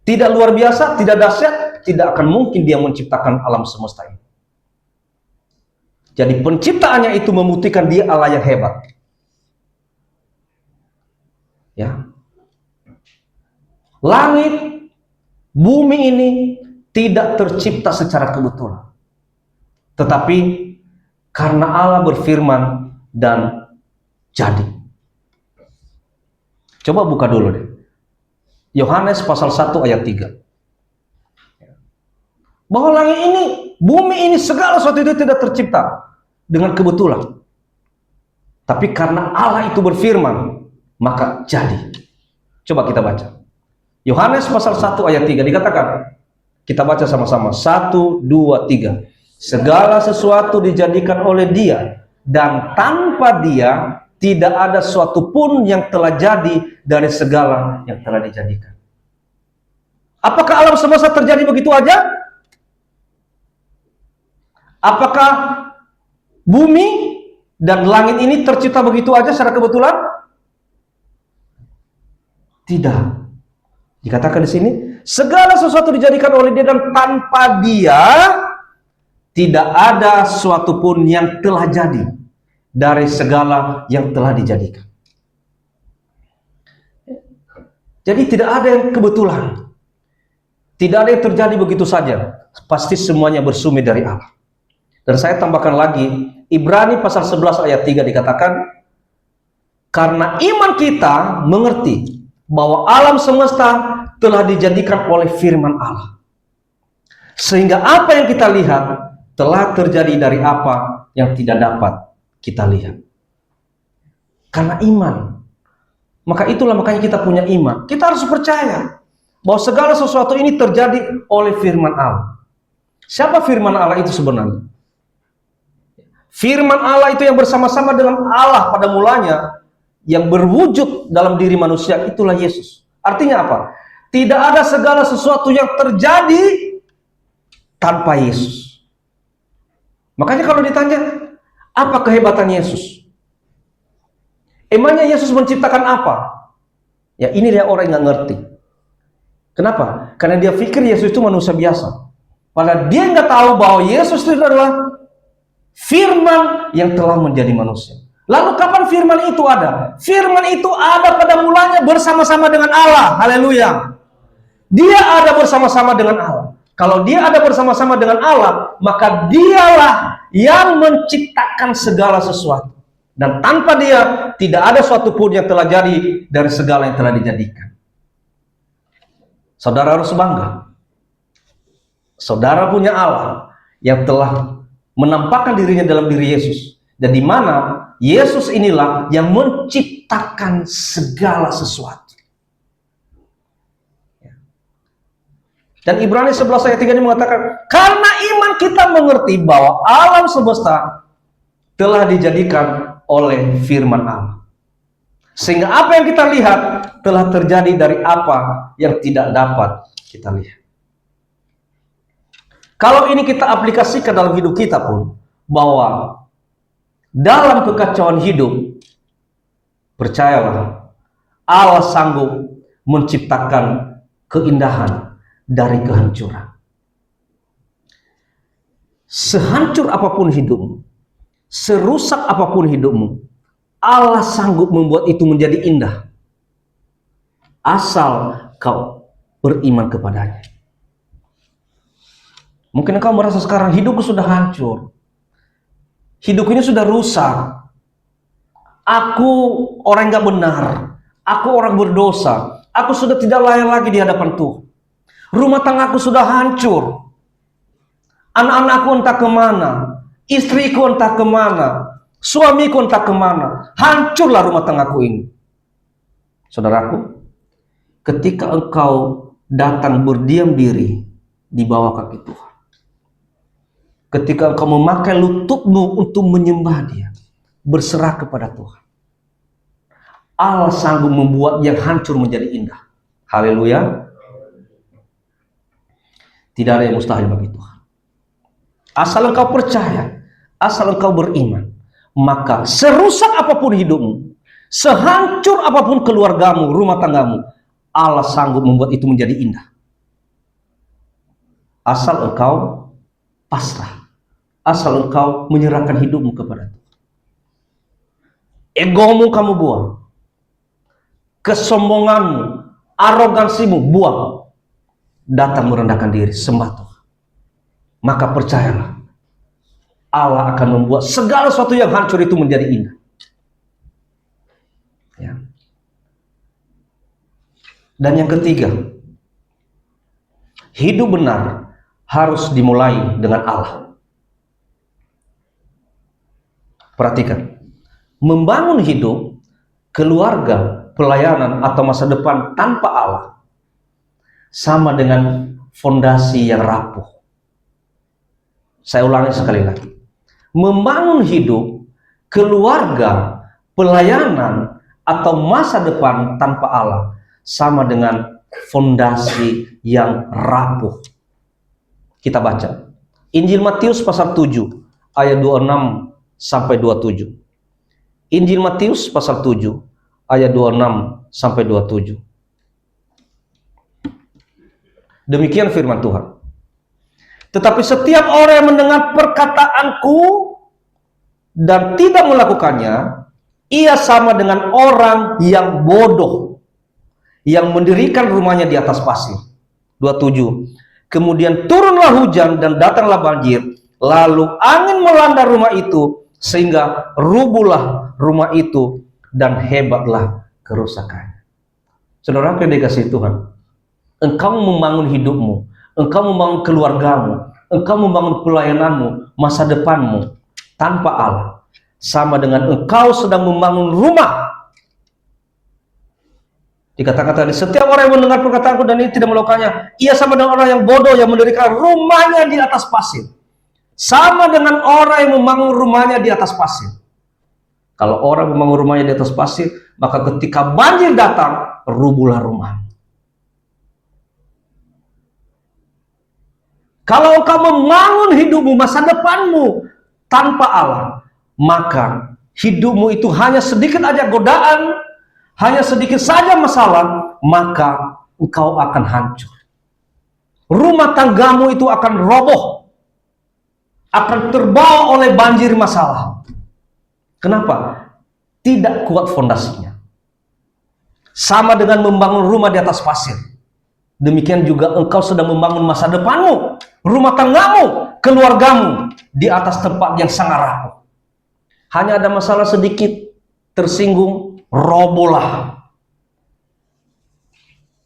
tidak luar biasa, tidak dahsyat, tidak akan mungkin dia menciptakan alam semesta ini. Jadi penciptaannya itu membuktikan dia Allah yang hebat. Ya. Langit, bumi ini tidak tercipta secara kebetulan. Tetapi karena Allah berfirman dan jadi. Coba buka dulu deh. Yohanes pasal 1 ayat 3. Bahwa langit ini, bumi ini, segala sesuatu itu tidak tercipta dengan kebetulan. Tapi karena Allah itu berfirman, maka jadi. Coba kita baca. Yohanes pasal 1 ayat 3 dikatakan, kita baca sama-sama, 1, 2, 3. Segala sesuatu dijadikan oleh Dia, dan tanpa Dia tidak ada sesuatu pun yang telah jadi dari segala yang telah dijadikan. Apakah alam semesta terjadi begitu aja? Apakah bumi dan langit ini tercipta begitu aja secara kebetulan? Tidak. Dikatakan di sini, segala sesuatu dijadikan oleh Dia, dan tanpa Dia tidak ada sesuatu pun yang telah jadi dari segala yang telah dijadikan. Jadi tidak ada yang kebetulan. Tidak ada yang terjadi begitu saja. Pasti semuanya bersumber dari Allah. Dan saya tambahkan lagi, Ibrani pasal 11 ayat 3 dikatakan, karena iman kita mengerti bahwa alam semesta telah dijadikan oleh firman Allah. Sehingga apa yang kita lihat telah terjadi dari apa yang tidak dapat kita lihat. Karena iman. Maka itulah makanya kita punya iman. Kita harus percaya bahwa segala sesuatu ini terjadi oleh firman Allah. Siapa firman Allah itu sebenarnya? Firman Allah itu yang bersama-sama dengan Allah pada mulanya, yang berwujud dalam diri manusia, itulah Yesus. Artinya apa? Tidak ada segala sesuatu yang terjadi tanpa Yesus. Makanya kalau ditanya, apa kehebatan Yesus? Emangnya Yesus menciptakan apa? Ya ini dia orang yang nggak ngerti. Kenapa? Karena dia pikir Yesus itu manusia biasa. Padahal dia nggak tahu bahwa Yesus itu adalah firman yang telah menjadi manusia. Lalu kapan firman itu ada? Firman itu ada pada mulanya bersama-sama dengan Allah. Haleluya. Dia ada bersama-sama dengan Allah. Kalau dia ada bersama-sama dengan Allah, maka dialah yang menciptakan segala sesuatu. Dan tanpa dia, tidak ada suatu pun yang telah jadi dari segala yang telah dijadikan. Saudara harus bangga. Saudara punya Allah yang telah menampakkan dirinya dalam diri Yesus. Dan di mana Yesus inilah yang menciptakan segala sesuatu. Dan Ibrani 11 ayat 3 ini mengatakan, karena iman kita mengerti bahwa alam semesta telah dijadikan oleh firman Allah. Sehingga apa yang kita lihat telah terjadi dari apa yang tidak dapat kita lihat. Kalau ini kita aplikasikan dalam hidup kita pun, bahwa dalam kekacauan hidup, percayalah, Allah sanggup menciptakan keindahan dari kehancuran. Sehancur apapun hidupmu, serusak apapun hidupmu, Allah sanggup membuat itu menjadi indah. Asal kau beriman kepadanya. Mungkin kau merasa sekarang hidupku sudah hancur. Hidup ini sudah rusak. Aku orang gak benar. Aku orang berdosa. Aku sudah tidak layak lagi di hadapan Tuhan. Rumah tanggaku sudah hancur. Anak-anakku entah kemana. Istriku entah kemana. Suamiku entah kemana. Hancurlah rumah tanggaku ini. Saudaraku, ketika engkau datang berdiam diri di bawah kaki Tuhan, ketika engkau memakai lututmu untuk menyembah Dia, berserah kepada Tuhan, Allah sanggup membuat yang hancur menjadi indah. Haleluya. Tidak ada yang mustahil bagi Tuhan. Asal engkau percaya, asal engkau beriman, maka serusak apapun hidupmu, sehancur apapun keluargamu, rumah tanggamu, Allah sanggup membuat itu menjadi indah. Asal engkau pasrah, asal engkau menyerahkan hidupmu kepada Tuhan. Egomu kamu buang, kesombonganmu, arogansimu buang, datang merendahkan diri, sembah Tuhan. Maka percayalah, Allah akan membuat segala sesuatu yang hancur itu menjadi indah. Ya. Dan yang ketiga, hidup benar harus dimulai dengan Allah. Perhatikan, membangun hidup, keluarga, pelayanan, atau masa depan tanpa Allah sama dengan fondasi yang rapuh. Saya ulangi sekali lagi. Membangun hidup, keluarga, pelayanan, atau masa depan tanpa Allah sama dengan fondasi yang rapuh. Kita baca Injil Matius pasal 7 ayat 26 sampai 27. Injil Matius pasal 7 ayat 26 sampai 27. Demikian firman Tuhan. Tetapi setiap orang yang mendengar perkataanku dan tidak melakukannya, ia sama dengan orang yang bodoh yang mendirikan rumahnya di atas pasir. 27. Kemudian turunlah hujan dan datanglah banjir, lalu angin melanda rumah itu sehingga rubuhlah rumah itu dan hebatlah kerusakannya. Saudara yang dikasihi Tuhan, engkau membangun hidupmu, engkau membangun keluargamu, engkau membangun pelayananmu, masa depanmu tanpa Allah, sama dengan engkau sedang membangun rumah. Dikatakan tadi, setiap orang yang mendengar perkataanku dan ini tidak melakukannya, ia sama dengan orang yang bodoh yang mendirikan rumahnya di atas pasir. Sama dengan orang yang membangun rumahnya di atas pasir. Kalau orang membangun rumahnya di atas pasir, maka ketika banjir datang, rubuhlah rumah. Kalau engkau membangun hidupmu, masa depanmu tanpa Allah, maka hidupmu itu hanya sedikit aja godaan, hanya sedikit saja masalah, maka engkau akan hancur. Rumah tanggamu itu akan roboh, akan terbawa oleh banjir masalah. Kenapa? Tidak kuat fondasinya. Sama dengan membangun rumah di atas pasir. Demikian juga engkau sedang membangun masa depanmu, rumah tanggamu, keluargamu di atas tempat yang sangat rapuh. Hanya ada masalah sedikit, tersinggung, robohlah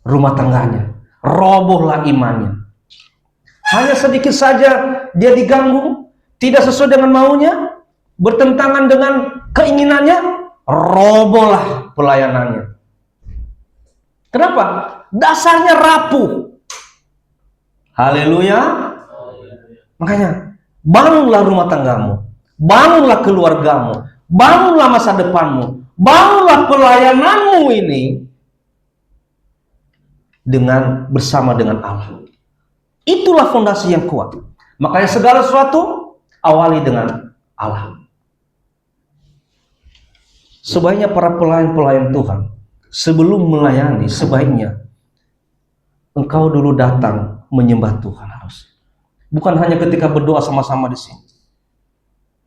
rumah tangganya, robohlah imannya. Hanya sedikit saja dia diganggu, tidak sesuai dengan maunya, bertentangan dengan keinginannya, robohlah pelayanannya. Kenapa? Dasarnya rapuh. Haleluya. Makanya bangunlah rumah tanggamu, bangunlah keluargamu, bangunlah masa depanmu, bangunlah pelayananmu ini bersama dengan Allah. Itulah fondasi yang kuat. Makanya segala sesuatu awali dengan Allah. Sebaiknya para pelayan-pelayan Tuhan, sebelum melayani, sebaiknya engkau dulu datang menyembah Tuhan harus. Bukan hanya ketika berdoa sama-sama di sini.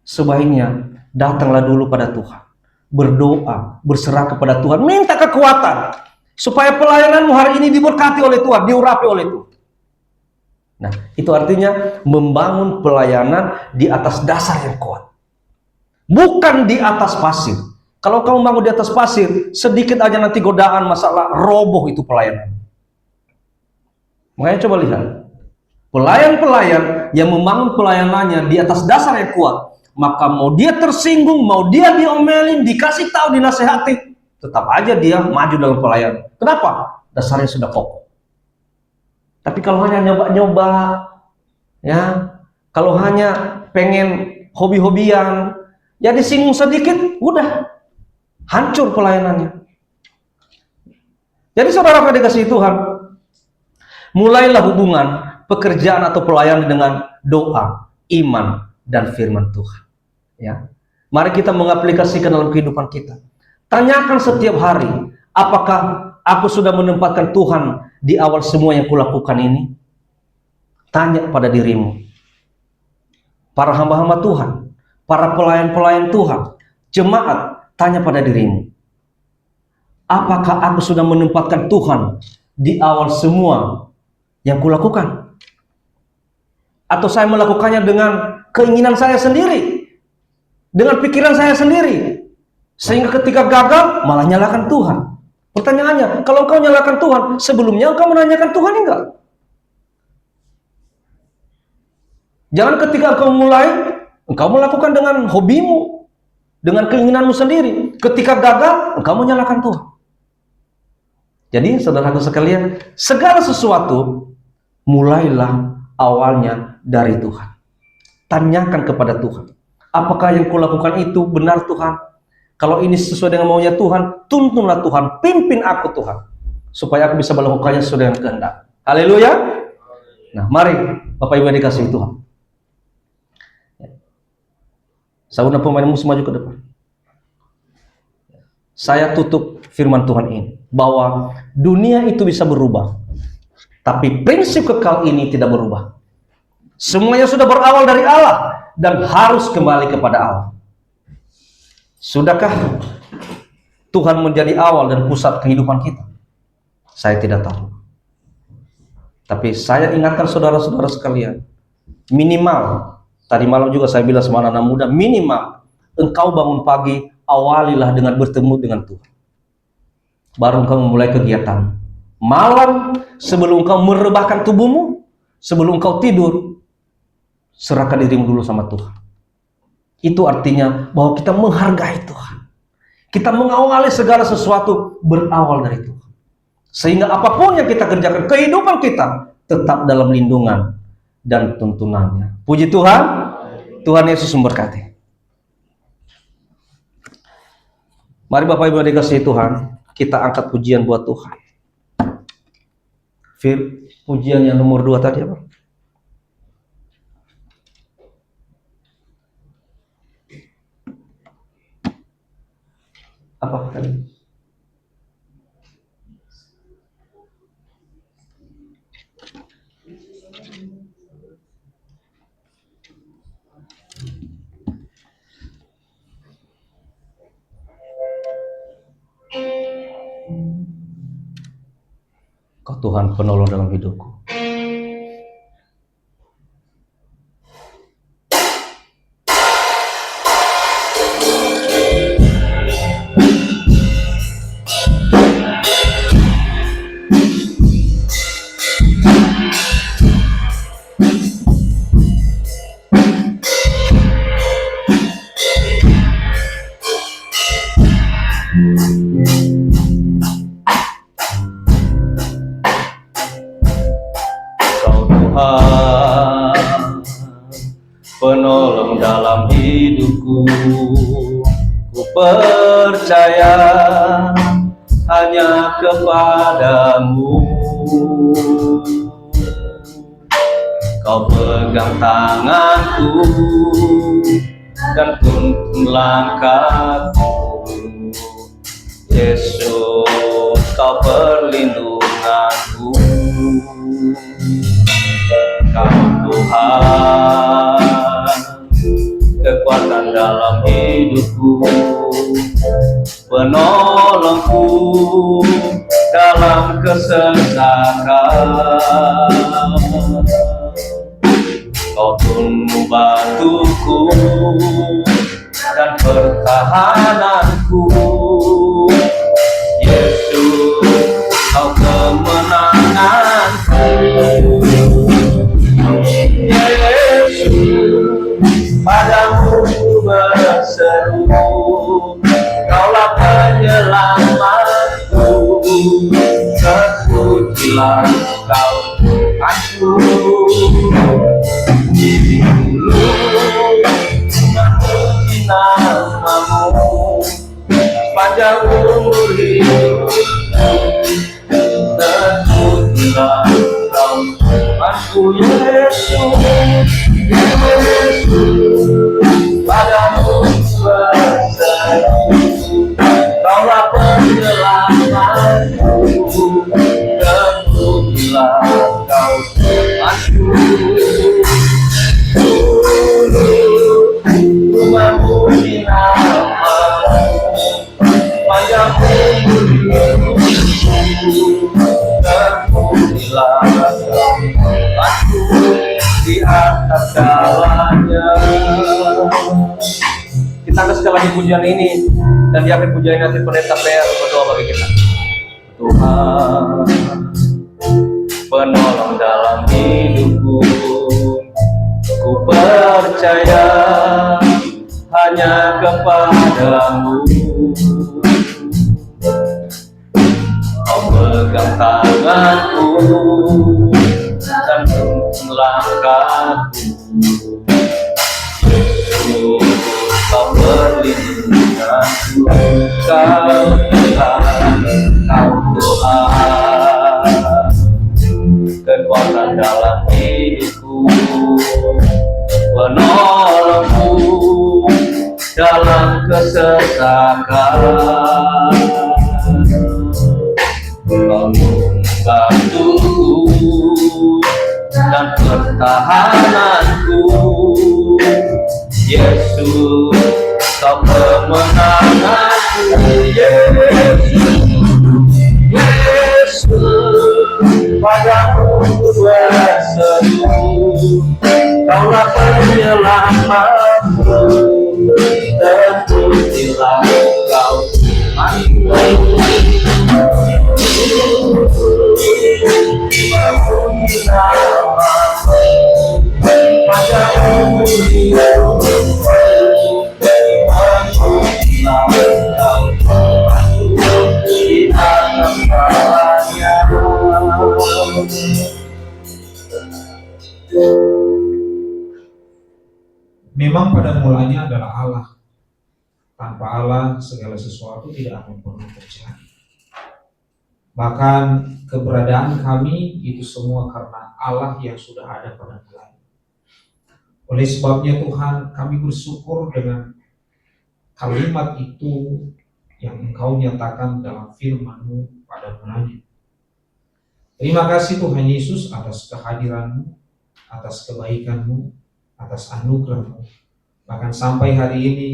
Sebaiknya datanglah dulu pada Tuhan, berdoa, berserah kepada Tuhan, minta kekuatan supaya pelayananmu hari ini diberkati oleh Tuhan, diurapi oleh Tuhan. Nah, itu artinya membangun pelayanan di atas dasar yang kuat, bukan di atas pasir. Kalau kamu bangun di atas pasir, sedikit aja nanti godaan masalah, roboh itu pelayanan. Makanya coba lihat, pelayan-pelayan yang membangun pelayanannya di atas dasar yang kuat, maka mau dia tersinggung, mau dia diomelin, dikasih tahu, dinasehati, tetap aja dia maju dalam pelayanan. Kenapa? Dasarnya sudah kokoh. Tapi kalau hanya nyoba-nyoba, ya, kalau hanya pengen hobi-hobian, ya disinggung sedikit, udah hancur pelayanannya. Jadi saudara dikasihi Tuhan, mulailah hubungan pekerjaan atau pelayanan dengan doa, iman, dan firman Tuhan. Ya, mari kita mengaplikasikan dalam kehidupan kita. Tanyakan setiap hari, apakah aku sudah menempatkan Tuhan di awal semua yang kulakukan ini? Tanya pada dirimu. Para hamba-hamba Tuhan, para pelayan-pelayan Tuhan, jemaat, tanya pada dirimu. Apakah aku sudah menempatkan Tuhan di awal semua yang kulakukan? Atau saya melakukannya dengan keinginan saya sendiri, dengan pikiran saya sendiri, sehingga ketika gagal malah nyalakan Tuhan. Pertanyaannya, kalau engkau nyalakan Tuhan, sebelumnya engkau menanyakan Tuhan enggak? Jangan ketika engkau mulai, engkau melakukan dengan hobimu, dengan keinginanmu sendiri. Ketika gagal, engkau menyalahkan Tuhan. Jadi, saudaraku sekalian, segala sesuatu mulailah awalnya dari Tuhan. Tanyakan kepada Tuhan, apakah yang kulakukan itu benar Tuhan? Kalau ini sesuai dengan maunya Tuhan, tuntunlah Tuhan, pimpin aku Tuhan, supaya aku bisa melakukannya sesuai dengan kehendak. Haleluya. Nah, mari Bapak Ibu yang dikasihi Tuhan, saudara pemainmu maju ke depan. Saya tutup firman Tuhan ini, bahwa dunia itu bisa berubah, tapi prinsip kekal ini tidak berubah. Semuanya sudah berawal dari Allah dan harus kembali kepada Allah. Sudahkah Tuhan menjadi awal dan pusat kehidupan kita? Saya tidak tahu. Tapi saya ingatkan saudara-saudara sekalian, minimal, tadi malam juga saya bilang sama anak-anak muda, minimal engkau bangun pagi, awalilah dengan bertemu dengan Tuhan. Baru engkau memulai kegiatan. Malam, sebelum engkau merebahkan tubuhmu, sebelum engkau tidur, serahkan dirimu dulu sama Tuhan. Itu artinya bahwa kita menghargai Tuhan. Kita mengawali segala sesuatu berawal dari Tuhan. Sehingga apapun yang kita kerjakan, kehidupan kita tetap dalam lindungan dan tuntunannya. Puji Tuhan. Tuhan Yesus memberkati. Mari Bapak Ibu dikasihi Tuhan, kita angkat pujian buat Tuhan. Pujian yang nomor 2 tadi apa? Apa tadi? Kau Tuhan penolong dalam hidupku. Kau Tuhan penolong dalam hidupku, ku percaya hanya kepadamu. Kau pegang tanganku dan tuntun langkahku. Yesus, kau perlindunganku. Kau Tuhan, kekuatan dalam hidupku, penolongku dalam kesesakan. Kau tunggu bantuku dan pertahananku. Yesus, kau kemenanganku. Yesus, padamu berseru, Kaulah penyelamatku. Terpujilah Kau Tuhanku. Di dulu memuji namamu, panjang umur hidupku. Terpujilah Kau Tuhanku. Yesus, Yesus, padamu berseru, Kaulah penyelamatku. Terpujilah Kau Tuhanku. Memuji namamu, panjang umur hidupku. Terpujilah Kau Tuhanku di atas segalanya. Kita angkat sekali lagi pujian ini, dan di akhir pujian ini nanti pendeta PR berdoa bagi kita. Tuhan, penolong dalam hidupku, ku percaya hanya kepadamu. Kau pegang tanganku dan tuntun langkahku. Yesus, Kau perlindunganku. Kau Tuhan, Kau Tuhan, kekuatan dalam hidupku, penolongku dalam kesesakan. Kau membantuku dan pertahananku. Yesus, Kau kemenanganku. Yesus, padamu berseru, Kaulah penyelamatku. Terpujilah Kau Tuhanku. Memuji namamu, panjang umur hidupku. Memujilah Kau Tuhanku di atas segalanya. Memang pada mulanya adalah Allah. Tanpa Allah segala sesuatu tidak akan pernah terjadi. Bahkan keberadaan kami itu semua karena Allah yang sudah ada pada mulanya. Oleh sebabnya Tuhan, kami bersyukur dengan kalimat itu yang Engkau nyatakan dalam firman-Mu pada mulanya. Terima kasih Tuhan Yesus atas kehadiran-Mu, atas kebaikan-Mu, atas anugerah-Mu. Bahkan sampai hari ini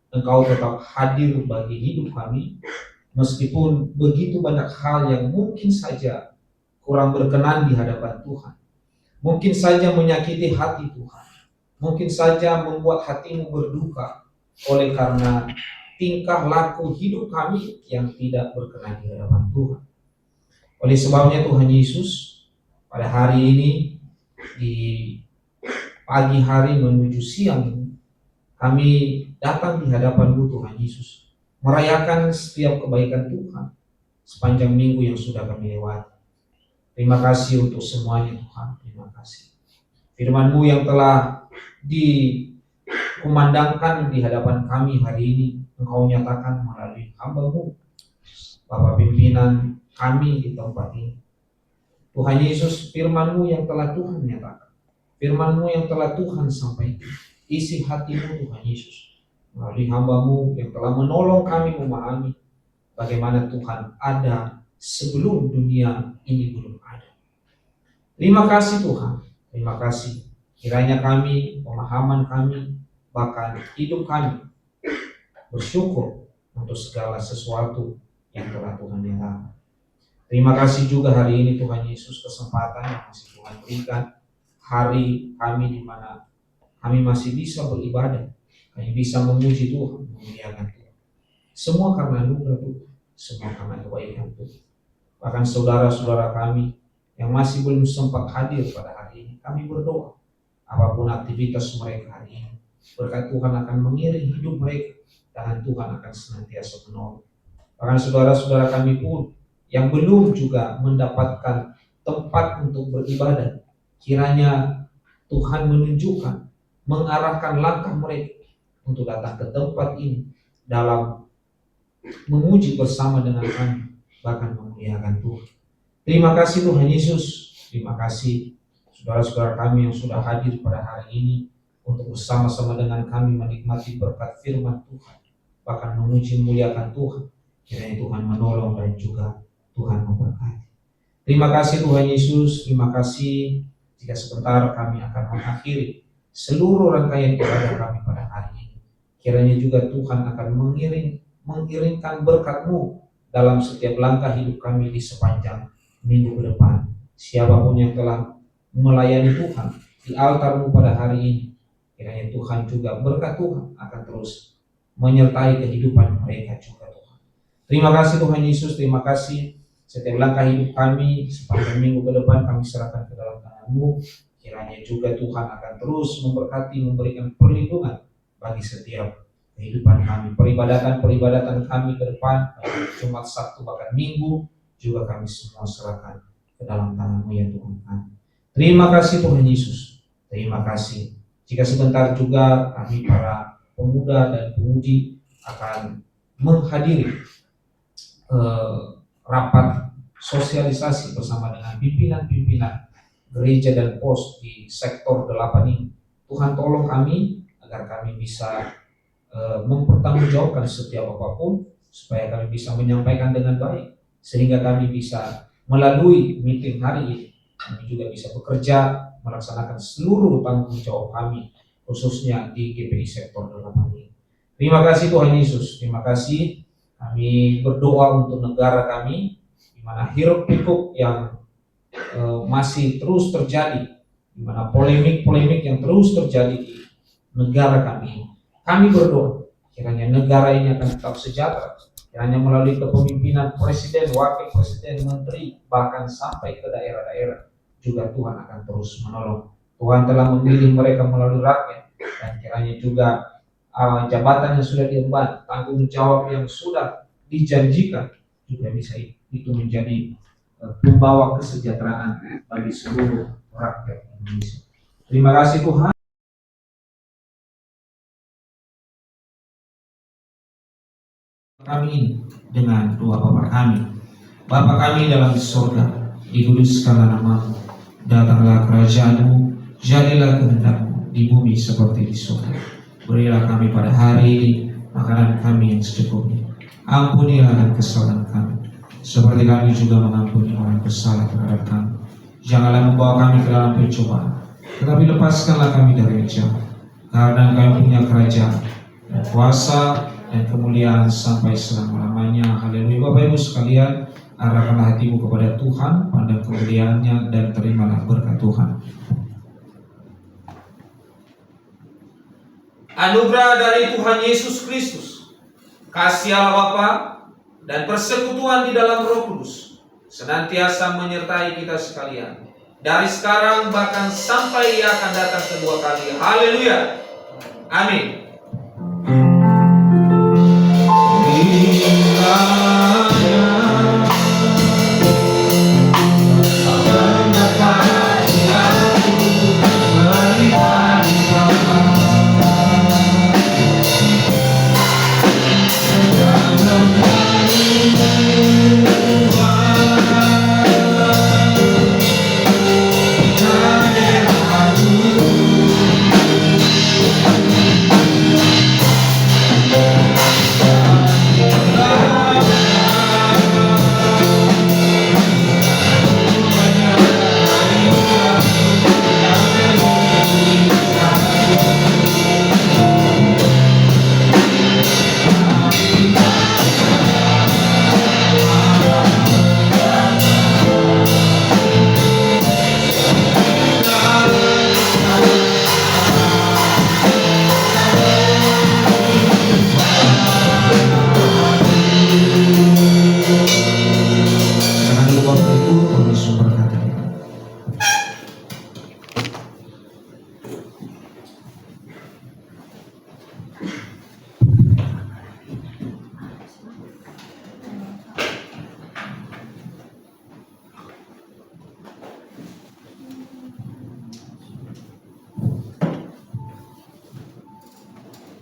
Engkau tetap hadir bagi hidup kami, meskipun begitu banyak hal yang mungkin saja kurang berkenan di hadapan Tuhan. Mungkin saja menyakiti hati Tuhan. Mungkin saja membuat hati-Mu berduka oleh karena tingkah laku hidup kami yang tidak berkenan di hadapan Tuhan. Oleh sebabnya Tuhan Yesus, pada hari ini, di pagi hari menuju siang, kami datang di hadapan-Mu Tuhan Yesus, merayakan setiap kebaikan Tuhan sepanjang minggu yang sudah kami lewati. Terima kasih untuk semuanya Tuhan, terima kasih. Firman-Mu yang telah dikumandangkan di hadapan kami hari ini, Engkau nyatakan melalui hamba-Mu, Bapak pimpinan kami di tempat ini. Tuhan Yesus, firman-Mu yang telah Tuhan nyatakan, firman-Mu yang telah Tuhan sampaikan, isi hati-Mu Tuhan Yesus, melalui hamba-Mu yang telah menolong kami memahami bagaimana Tuhan ada sebelum dunia ini belum ada. Terima kasih Tuhan, terima kasih. Kiranya kami, pemahaman kami, bahkan hidup kami bersyukur untuk segala sesuatu yang telah Tuhan nyatakan. Terima kasih juga hari ini Tuhan Yesus, kesempatan yang masih Tuhan berikan, hari kami di mana kami masih bisa beribadah, kami bisa memuji Tuhan, memuliakan Tuhan. Semua karena anugerah Tuhan, semua karena kebaikan Tuhan. Bahkan saudara-saudara kami yang masih belum sempat hadir pada hari ini, kami berdoa, apapun aktivitas mereka hari ini, berkat Tuhan akan mengiring hidup mereka, dan Tuhan akan senantiasa menolong. Bahkan saudara-saudara kami pun yang belum juga mendapatkan tempat untuk beribadah, kiranya Tuhan menunjukkan, mengarahkan langkah mereka untuk datang ke tempat ini dalam memuji bersama dengan kami, bahkan memuliakan Tuhan. Terima kasih Tuhan Yesus, terima kasih saudara-saudara kami yang sudah hadir pada hari ini untuk bersama-sama dengan kami menikmati berkat firman Tuhan, bahkan memuji memuliakan Tuhan. Kiranya Tuhan menolong dan juga Tuhan memberkati. Terima kasih Tuhan Yesus, terima kasih. Jika sebentar kami akan mengakhiri seluruh rangkaian ibadah kami pada hari ini, kiranya juga Tuhan akan mengiringkan berkat-Mu dalam setiap langkah hidup kami di sepanjang minggu ke depan. Siapapun yang telah melayani Tuhan di altar-Mu pada hari ini, kiranya Tuhan juga berkat Tuhan akan terus menyertai kehidupan mereka juga Tuhan. Terima kasih Tuhan Yesus, terima kasih. Setiap langkah hidup kami sepanjang minggu ke depan kami serahkan ke dalam tangan-Mu. Kiranya juga Tuhan akan terus memberkati, memberikan perlindungan bagi setiap kehidupan kami. Peribadatan kami ke depan, Jumat, Sabtu, bahkan Minggu, juga kami semua serahkan ke dalam tangan-Mu ya Tuhan kami. Terima kasih Tuhan Yesus, terima kasih. Jika sebentar juga kami para pemuda dan pemudi akan menghadiri rapat sosialisasi bersama dengan pimpinan-pimpinan gereja dan pos di sektor 8 ini. Tuhan tolong kami agar kami bisa mempertanggungjawabkan setiap apapun, supaya kami bisa menyampaikan dengan baik, sehingga kami bisa melalui meeting hari ini, kami juga bisa bekerja melaksanakan seluruh tanggung jawab kami, khususnya di GPI sektor 8 ini. Terima kasih Tuhan Yesus, terima kasih. Kami berdoa untuk negara kami, di mana hiruk pikuk yang masih terus terjadi, di mana polemik-polemik yang terus terjadi di negara kami. Kami berdoa, kiranya negara ini akan tetap sejahtera, kiranya melalui kepemimpinan Presiden, Wakil Presiden, Menteri, bahkan sampai ke daerah-daerah, juga Tuhan akan terus menolong. Tuhan telah memilih mereka melalui rakyat, dan kiranya juga jabatan yang sudah diemban, tanggung jawab yang sudah dijanjikan, juga bisa itu menjadi pembawa kesejahteraan bagi seluruh rakyat Indonesia. Terima kasih Tuhan. Kami ini dengan doa Bapa kami. Bapa kami dalam surga, dikuduskanlah nama-Mu, datanglah kerajaan-Mu, jadilah kehendak-Mu di bumi seperti di surga. Berilah kami pada hari ini makanan kami yang secukupnya. Ampunilah dan kesalahan kami, seperti kami juga mengampuni orang bersalah terhadap kami. Janganlah membawa kami ke dalam pencobaan, tetapi lepaskanlah kami dari yang jahat. Karena Kami punya kerajaan, dan kuasa, dan kemuliaan sampai selama-lamanya. Haleluya. Bapak Ibu sekalian, arahkanlah hatimu kepada Tuhan, pandang kemuliaannya, dan terimalah berkat Tuhan. Anugerah dari Tuhan Yesus Kristus, kasih Allah Bapa, dan persekutuan di dalam Roh Kudus senantiasa menyertai kita sekalian, dari sekarang bahkan sampai Ia akan datang kedua kali. Haleluya. Amin.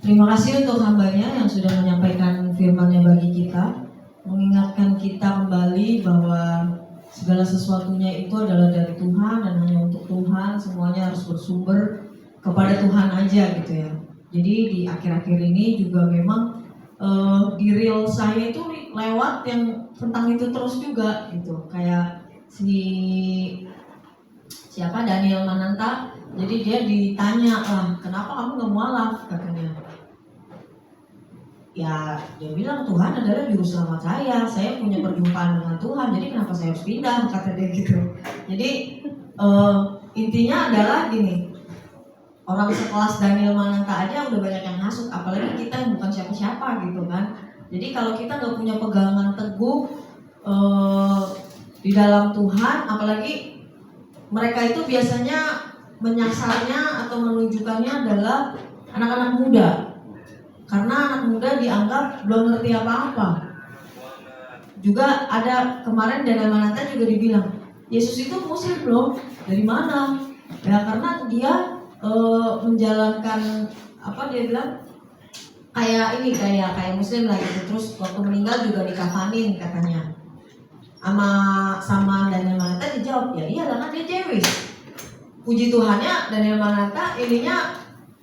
Terima kasih untuk hambanya yang sudah menyampaikan firman-Nya bagi kita, mengingatkan kita kembali bahwa segala sesuatunya itu adalah dari Tuhan dan hanya untuk Tuhan, semuanya harus bersumber kepada Tuhan aja gitu ya. Jadi di akhir-akhir ini juga memang di reel saya itu lewat yang tentang itu terus juga gitu, kayak siapa Daniel Mananta, jadi dia ditanya lah, kenapa kamu nggak mualaf katanya. Ya dia bilang Tuhan adalah juru selamat saya punya perjumpaan dengan Tuhan, jadi kenapa saya harus pindah, kata dia gitu. Jadi intinya adalah gini, orang sekelas Daniel Mananta aja udah banyak yang hasut, apalagi kita yang bukan siapa-siapa gitu kan. Jadi kalau kita nggak punya pegangan teguh di dalam Tuhan, apalagi mereka itu biasanya menyasarnya atau menunjukkannya adalah anak-anak muda. Karena anak muda dianggap belum ngerti apa-apa. Juga ada kemarin Daniel Mananta juga dibilang, Yesus itu Muslim loh. Dari mana? Ya karena dia menjalankan apa dia bilang kayak Muslim lah gitu. Terus waktu meninggal juga dikafanin katanya. Sama Daniel Mananta dijawab, ya iya kan dia Jewish. Puji Tuhannya Daniel Mananta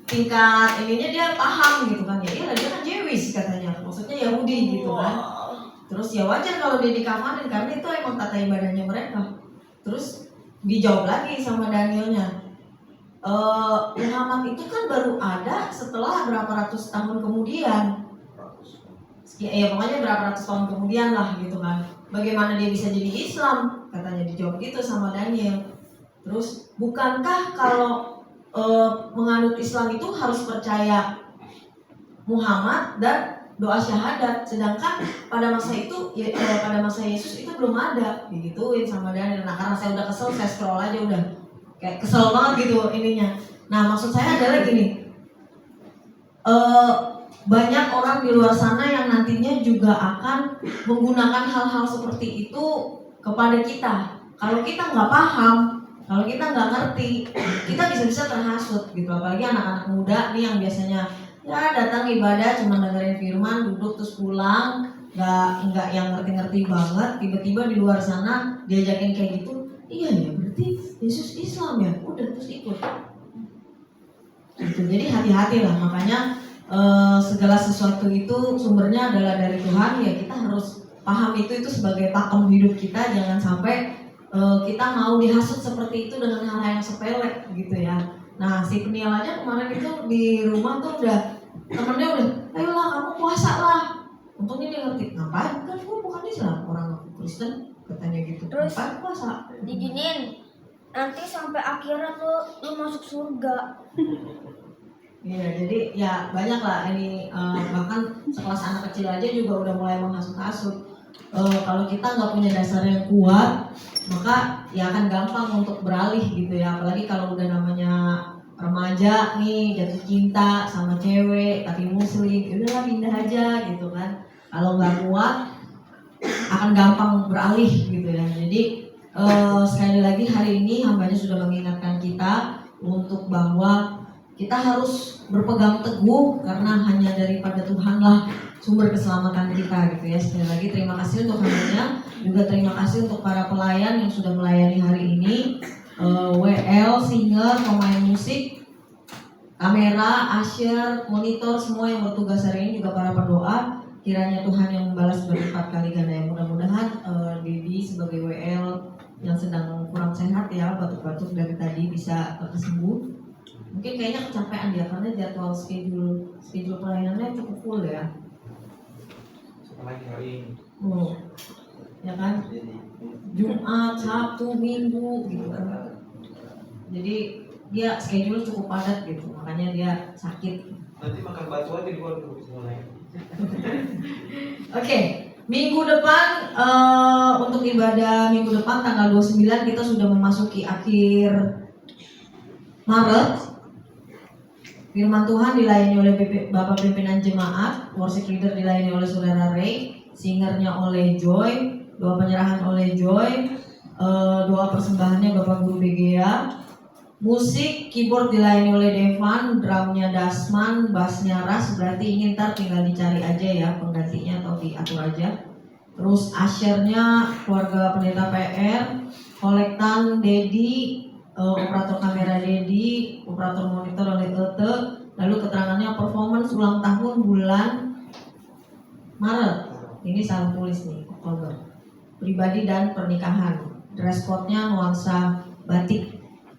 tingkat ininya dia paham gitu kan, ya iya dia kan Jewish katanya, maksudnya Yahudi gitu kan. Terus ya wajar kalau dia dikafanin karena itu emang tata ibadahnya mereka. Terus dijawab lagi sama Danielnya, Muhammad itu kan baru ada setelah berapa ratus tahun kemudian. Ya pokoknya berapa ratus tahun kemudian lah gitu kan. Bagaimana dia bisa jadi Islam? Katanya dijawab gitu sama Daniel. Terus bukankah kalau menganut Islam itu harus percaya Muhammad dan doa syahadat, sedangkan pada masa itu pada masa Yesus itu belum ada, digituin sama Daniel. Nah karena saya udah kesel, saya scroll aja udah kayak kesel banget gitu ininya. Nah maksud saya adalah gini, banyak orang di luar sana yang nantinya juga akan menggunakan hal-hal seperti itu kepada kita. Kalau kita nggak paham, kalau kita nggak ngerti, kita bisa-bisa terhasut gitu. Apalagi anak-anak muda nih yang biasanya ya datang ibadah cuma dengerin firman, duduk terus pulang, nggak yang ngerti-ngerti banget. Tiba-tiba di luar sana diajakin kayak gitu, iya ya berarti Yesus Islam ya, udah terus ikut. Gitu. Jadi hati-hati lah, makanya segala sesuatu itu sumbernya adalah dari Tuhan, ya kita harus paham itu sebagai pakem hidup kita. Jangan sampai kita mau dihasut seperti itu dengan hal-hal yang sepele gitu ya. Nah si Peniel aja kemarin itu di rumah tuh udah temennya udah, ayolah kamu puasa lah. Untungnya dia ngerti, ngapain kan gue bukan Islam, orang Kristen katanya gitu. Terus Ngapain puasa? diginin nanti sampai akhirat lu masuk surga. Iya, jadi ya banyak lah ini bahkan sekelas anak kecil aja juga udah mulai menghasut-hasut. Kalau kita nggak punya dasar yang kuat, maka ya akan gampang untuk beralih gitu ya. Apalagi kalau udah namanya remaja nih jatuh cinta sama cewek tapi muslim, udahlah pindah aja gitu kan. Kalau nggak kuat akan gampang beralih gitu ya. Jadi sekali lagi hari ini hambanya sudah mengingatkan kita untuk bahwa kita harus berpegang teguh karena hanya daripada Tuhanlah sumber keselamatan kita gitu ya. Sekali lagi terima kasih untuk hambanya, juga terima kasih untuk para pelayan yang sudah melayani hari ini, WL, singer, pemain musik, kamera, usher, monitor, semua yang bertugas hari ini, juga para pendoa. Kiranya Tuhan yang membalas berlipat kali ganda. Yang mudah-mudahan Dedi sebagai WL yang sedang kurang sehat ya, batuk-batuk dari tadi bisa sembuh. Mungkin kayaknya kecapean dia karena jadwal schedule pelayanannya cukup full ya. Apalagi hari ini. Ya kan? Jumat, Sabtu, Minggu gitu kan. Jadi dia schedule cukup padat gitu, makanya dia sakit. Nanti makan batu aja di luar dulu mulai. Oke, minggu depan untuk ibadah minggu depan tanggal 29 kita sudah memasuki akhir Maret. Firman Tuhan dilayani oleh Bapak Pimpinan Jemaat, worship leader dilayani oleh Saudara Ray, singernya oleh Joy, doa penyerahan oleh Joy, doa persembahannya Bapak Guru BGA, musik keyboard dilayani oleh Devan, drumnya Dasman, bassnya Ras. Berarti ini ntar tinggal dicari aja ya penggantinya atau diatur aja. Terus ushernya keluarga pendeta PR, kolektan Dedi, operator kamera Dedi, operator monitor oleh Ete. Lalu keterangannya performance ulang tahun bulan Maret. Ini salah tulis nih, Oktober. Pribadi dan pernikahan. Dress code-nya nuansa batik.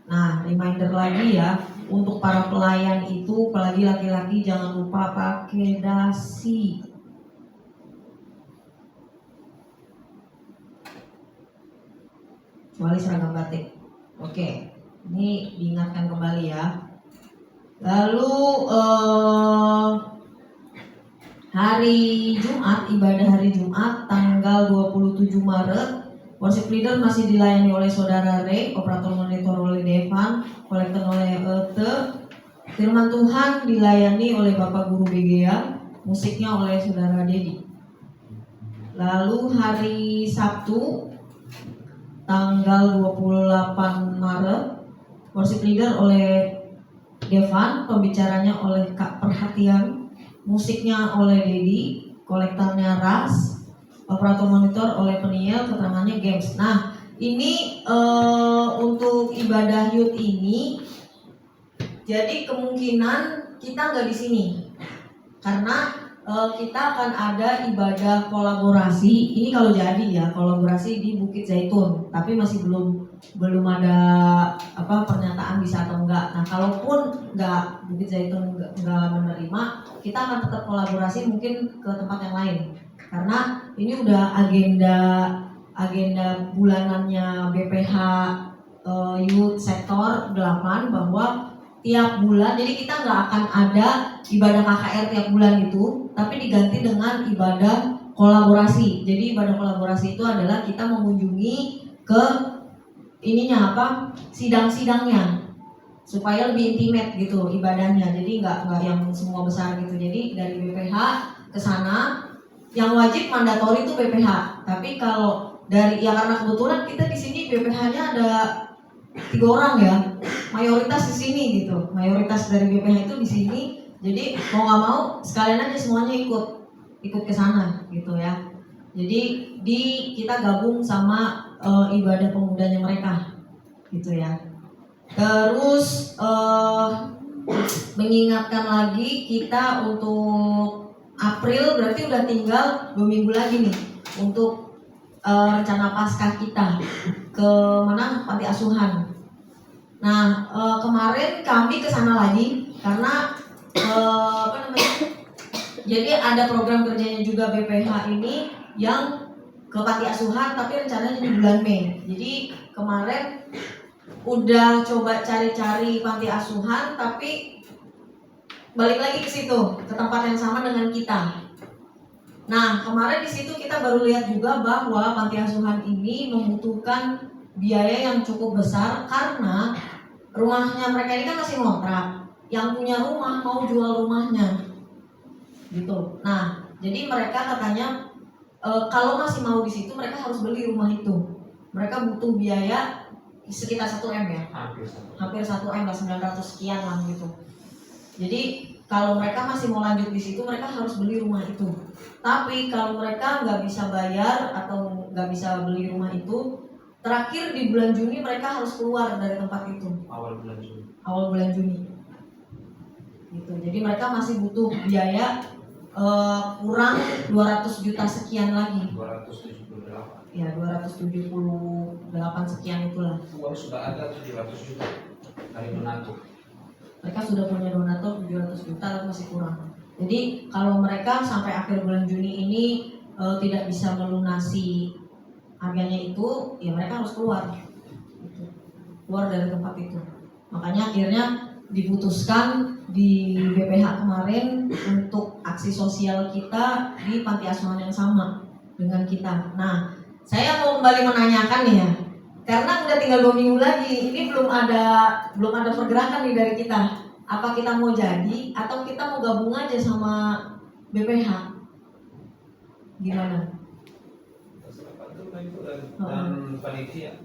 Nah, reminder lagi ya, untuk para pelayan itu, apalagi laki-laki, jangan lupa pakai dasi. Kecuali seragam batik. Oke, ini diingatkan kembali ya. Lalu hari Jumat, ibadah hari Jumat tanggal 27 Maret, worship leader masih dilayani oleh Saudara Ray, operator monitor oleh Devan, kolektor oleh Ete. Firman Tuhan dilayani oleh Bapak Guru BGA, musiknya oleh Saudara Dedi. Lalu hari Sabtu tanggal 28 Maret, worship leader oleh Devan, pembicaranya oleh Kak Perhatian, musiknya oleh Dedi, kolektornya Ras, operator monitor oleh Peniel, keterangannya Games. Nah, ini untuk ibadah youth ini, jadi kemungkinan kita nggak di sini, karena kita akan ada ibadah kolaborasi. Ini kalau jadi ya kolaborasi di Bukit Zaitun, tapi masih belum ada pernyataan bisa atau enggak. Nah, kalaupun enggak, Bukit Zaitun enggak menerima, kita akan tetap kolaborasi mungkin ke tempat yang lain. Karena ini udah agenda bulanannya BPH Youth Sektor 8 bahwa tiap bulan, jadi kita nggak akan ada ibadah KKR tiap bulan itu, tapi diganti dengan ibadah kolaborasi. Jadi ibadah kolaborasi itu adalah kita mengunjungi ke sidang-sidangnya, supaya lebih intimate gitu ibadahnya. Jadi nggak yang semua besar gitu. Jadi dari BPH ke sana, yang wajib mandatori itu BPH. Tapi kalau dari karena kebetulan kita di sini BPH-nya ada 3 orang ya, mayoritas di sini gitu. Mayoritas dari BPH itu di sini. Jadi mau nggak mau sekalian aja semuanya ikut ke sana gitu ya. Jadi kita gabung sama ibadah pemudanya mereka gitu ya. Terus mengingatkan lagi kita untuk April, berarti udah tinggal 2 minggu lagi nih untuk rencana Paskah kita ke mana, panti asuhan. Nah, kemarin kami ke sana lagi karena jadi ada program kerjanya juga BPH ini yang ke panti asuhan, tapi rencananya di bulan Mei. Jadi kemarin udah coba cari-cari panti asuhan, tapi balik lagi ke situ, ke tempat yang sama dengan kita. Nah, kemarin di situ kita baru lihat juga bahwa panti asuhan ini membutuhkan biaya yang cukup besar karena rumahnya mereka ini kan masih ngontrak. Yang punya rumah mau jual rumahnya, gitu. Nah, jadi mereka katanya kalau masih mau di situ mereka harus beli rumah itu. Mereka butuh biaya sekitar 1 M ya, hampir 1 M lah, 900 sekian lah gitu. Jadi kalau mereka masih mau lanjut di situ mereka harus beli rumah itu. Tapi kalau mereka nggak bisa bayar atau nggak bisa beli rumah itu, terakhir di bulan Juni mereka harus keluar dari tempat itu. Awal bulan Juni. Gitu. Jadi mereka masih butuh biaya kurang 200 juta sekian lagi. 278. Ya, 278 sekian itulah. Uang sudah ada 700 juta dari donatur. Mereka sudah punya donatur 700 juta tapi masih kurang. Jadi kalau mereka sampai akhir bulan Juni ini tidak bisa melunasi harganya itu, ya mereka harus keluar. Gitu. Keluar dari tempat itu. Makanya akhirnya diputuskan di BPH kemarin untuk aksi sosial kita di panti asuhan yang sama dengan kita. Nah, saya mau kembali menanyakan nih ya, karena udah tinggal 2 minggu lagi, ini belum ada pergerakan nih dari kita. Apa kita mau jadi atau kita mau gabung aja sama BPH? Gimana? Dan panitia.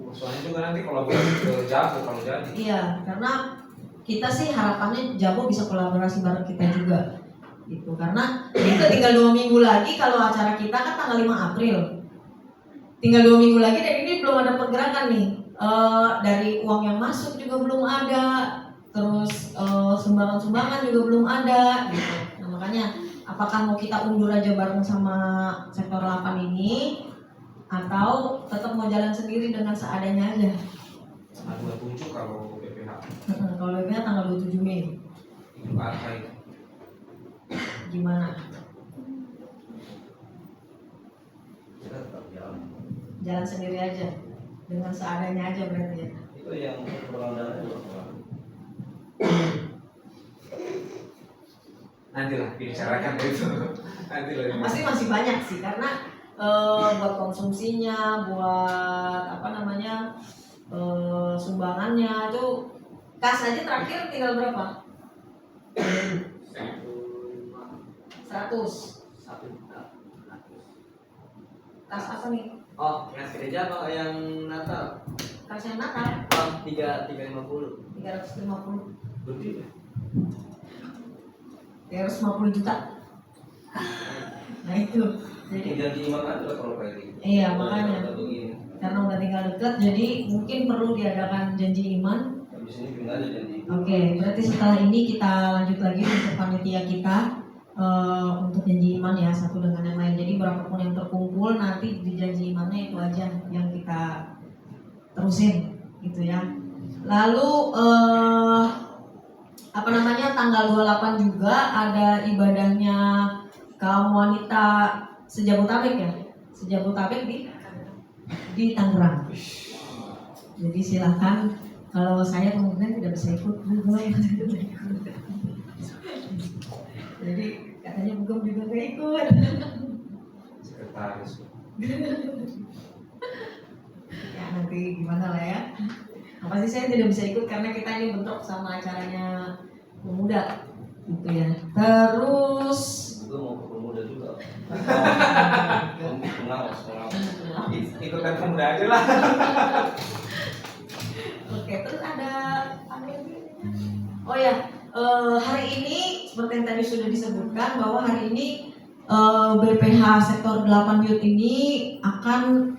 Soalnya juga nanti kolaborasi ke Jago kalau jadi. Iya, karena kita sih harapannya Jabo bisa kolaborasi bareng kita juga. Gitu. Karena ini udah tinggal 2 minggu lagi, kalau acara kita kan tanggal 5 April. Tinggal 2 minggu lagi dan ini belum ada pergerakan nih. Dari uang yang masuk juga belum ada, terus sumbangan-sumbangan juga belum ada gitu. Nah, makanya apakah mau kita undur aja bareng sama sektor 8 ini atau tetap mau jalan sendiri dengan seadanya aja? Tanggal 27 kalau BPH. Kalau BPH tanggal 27 Mei. Itu apa itu? Gimana? Kita tetap jalan. Jalan sendiri aja, dengan seadanya aja berarti ya. Itu yang berlandasnya juga. Nantilah dibicarakan itu. Nantilah. Pasti masih banyak sih karena buat konsumsinya, buat sumbangannya itu kas aja terakhir tinggal berapa? 100. Kas apa nih? Oh, yang gereja apa yang Natal? Kas yang Natal Oh, 350. 350. Gede. 350 juta. Nah itu. Jadi Janji iman aja kalau kayak gitu. iya makanya. Satu ini. Karena udah tinggal dekat, jadi mungkin perlu diadakan janji iman. Habis ini pindah aja janji. Oke, berarti setelah ini kita lanjut lagi untuk panitia kita untuk janji iman ya, satu dengan yang lain. Jadi berapapun yang terkumpul nanti di janji imannya itu aja yang kita terusin gitu ya. Lalu tanggal 28 juga ada ibadahnya kaum wanita Sejabotabek ya, Sejabotabek di Tangerang. Jadi silahkan, kalau saya kemungkinan tidak bisa ikut juga ya. Jadi katanya Bugam juga nggak ikut. Sekretaris. Ya nanti gimana lah ya. Nah, pasti saya tidak bisa ikut karena kita ini bentrok sama acaranya pemuda gitu ya. Terus Gue mau ke pemuda juga. Pengawas. Ikutan pemuda aja lah. oke, terus ada apa lagi? Oh ya, hari ini seperti yang tadi sudah disebutkan bahwa hari ini BPH sektor 8 Youth ini akan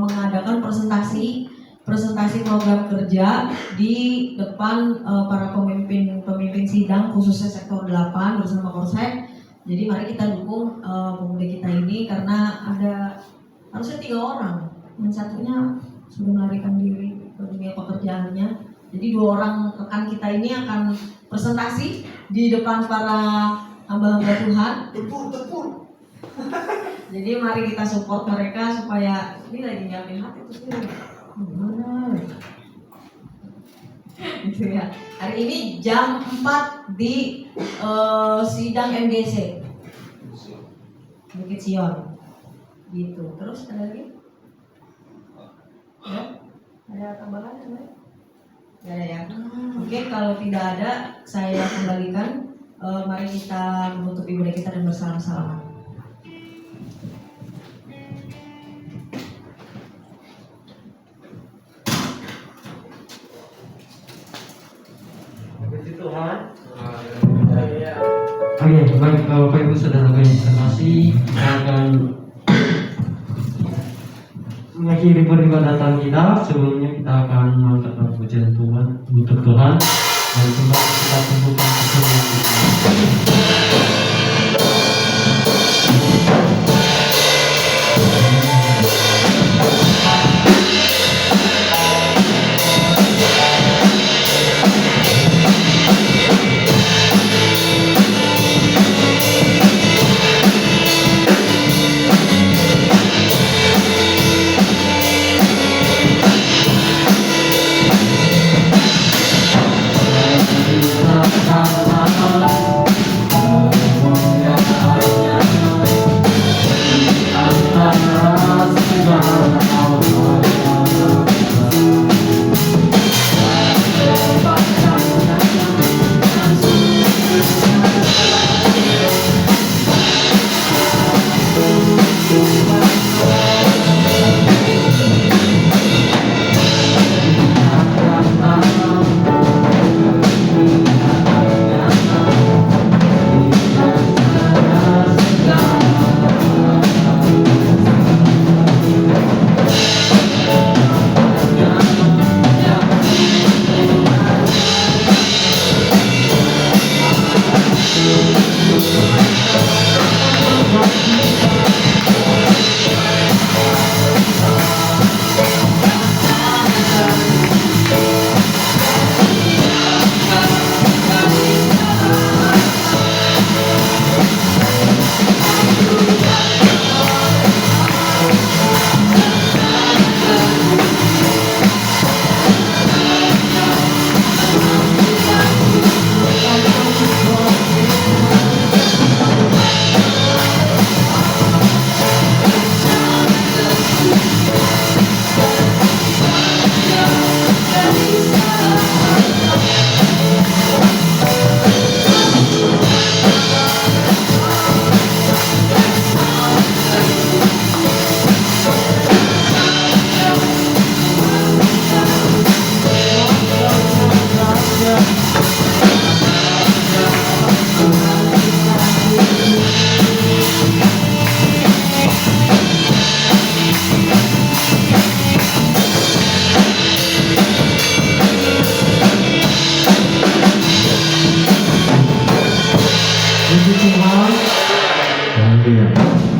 mengadakan presentasi presentasi program kerja di depan para pemimpin sidang khususnya sektor 8 bersama Polsek. Jadi mari kita dukung pemuda kita ini karena ada harusnya 3 orang, yang satunya sudah melarikan diri ke dunia pekerjaannya. Jadi 2 orang rekan kita ini akan presentasi di depan para hamba-hamba Tuhan. Tepur. Jadi mari kita support mereka supaya ini lagi ngambil hati terus ini. Gimana? Gitu ya. Hari ini jam 4 di sidang MGC Bukit Sion. Gitu. Terus ada lagi? Ya? Ada tambahan? Gak ada ya? Oke, kalau tidak ada saya kembalikan. Mari kita menutup ibadah kita dan bersalam-salaman. Puji Tuhan. Oke, baik Bapak Ibu Saudara terima kasih. Kita akan mengakhiri peribadatan kita. Sebelumnya kita akan mengangkat pujian Tuhan untuk Tuhan dan kembali kita tunggukan Tuhan. Haleluya.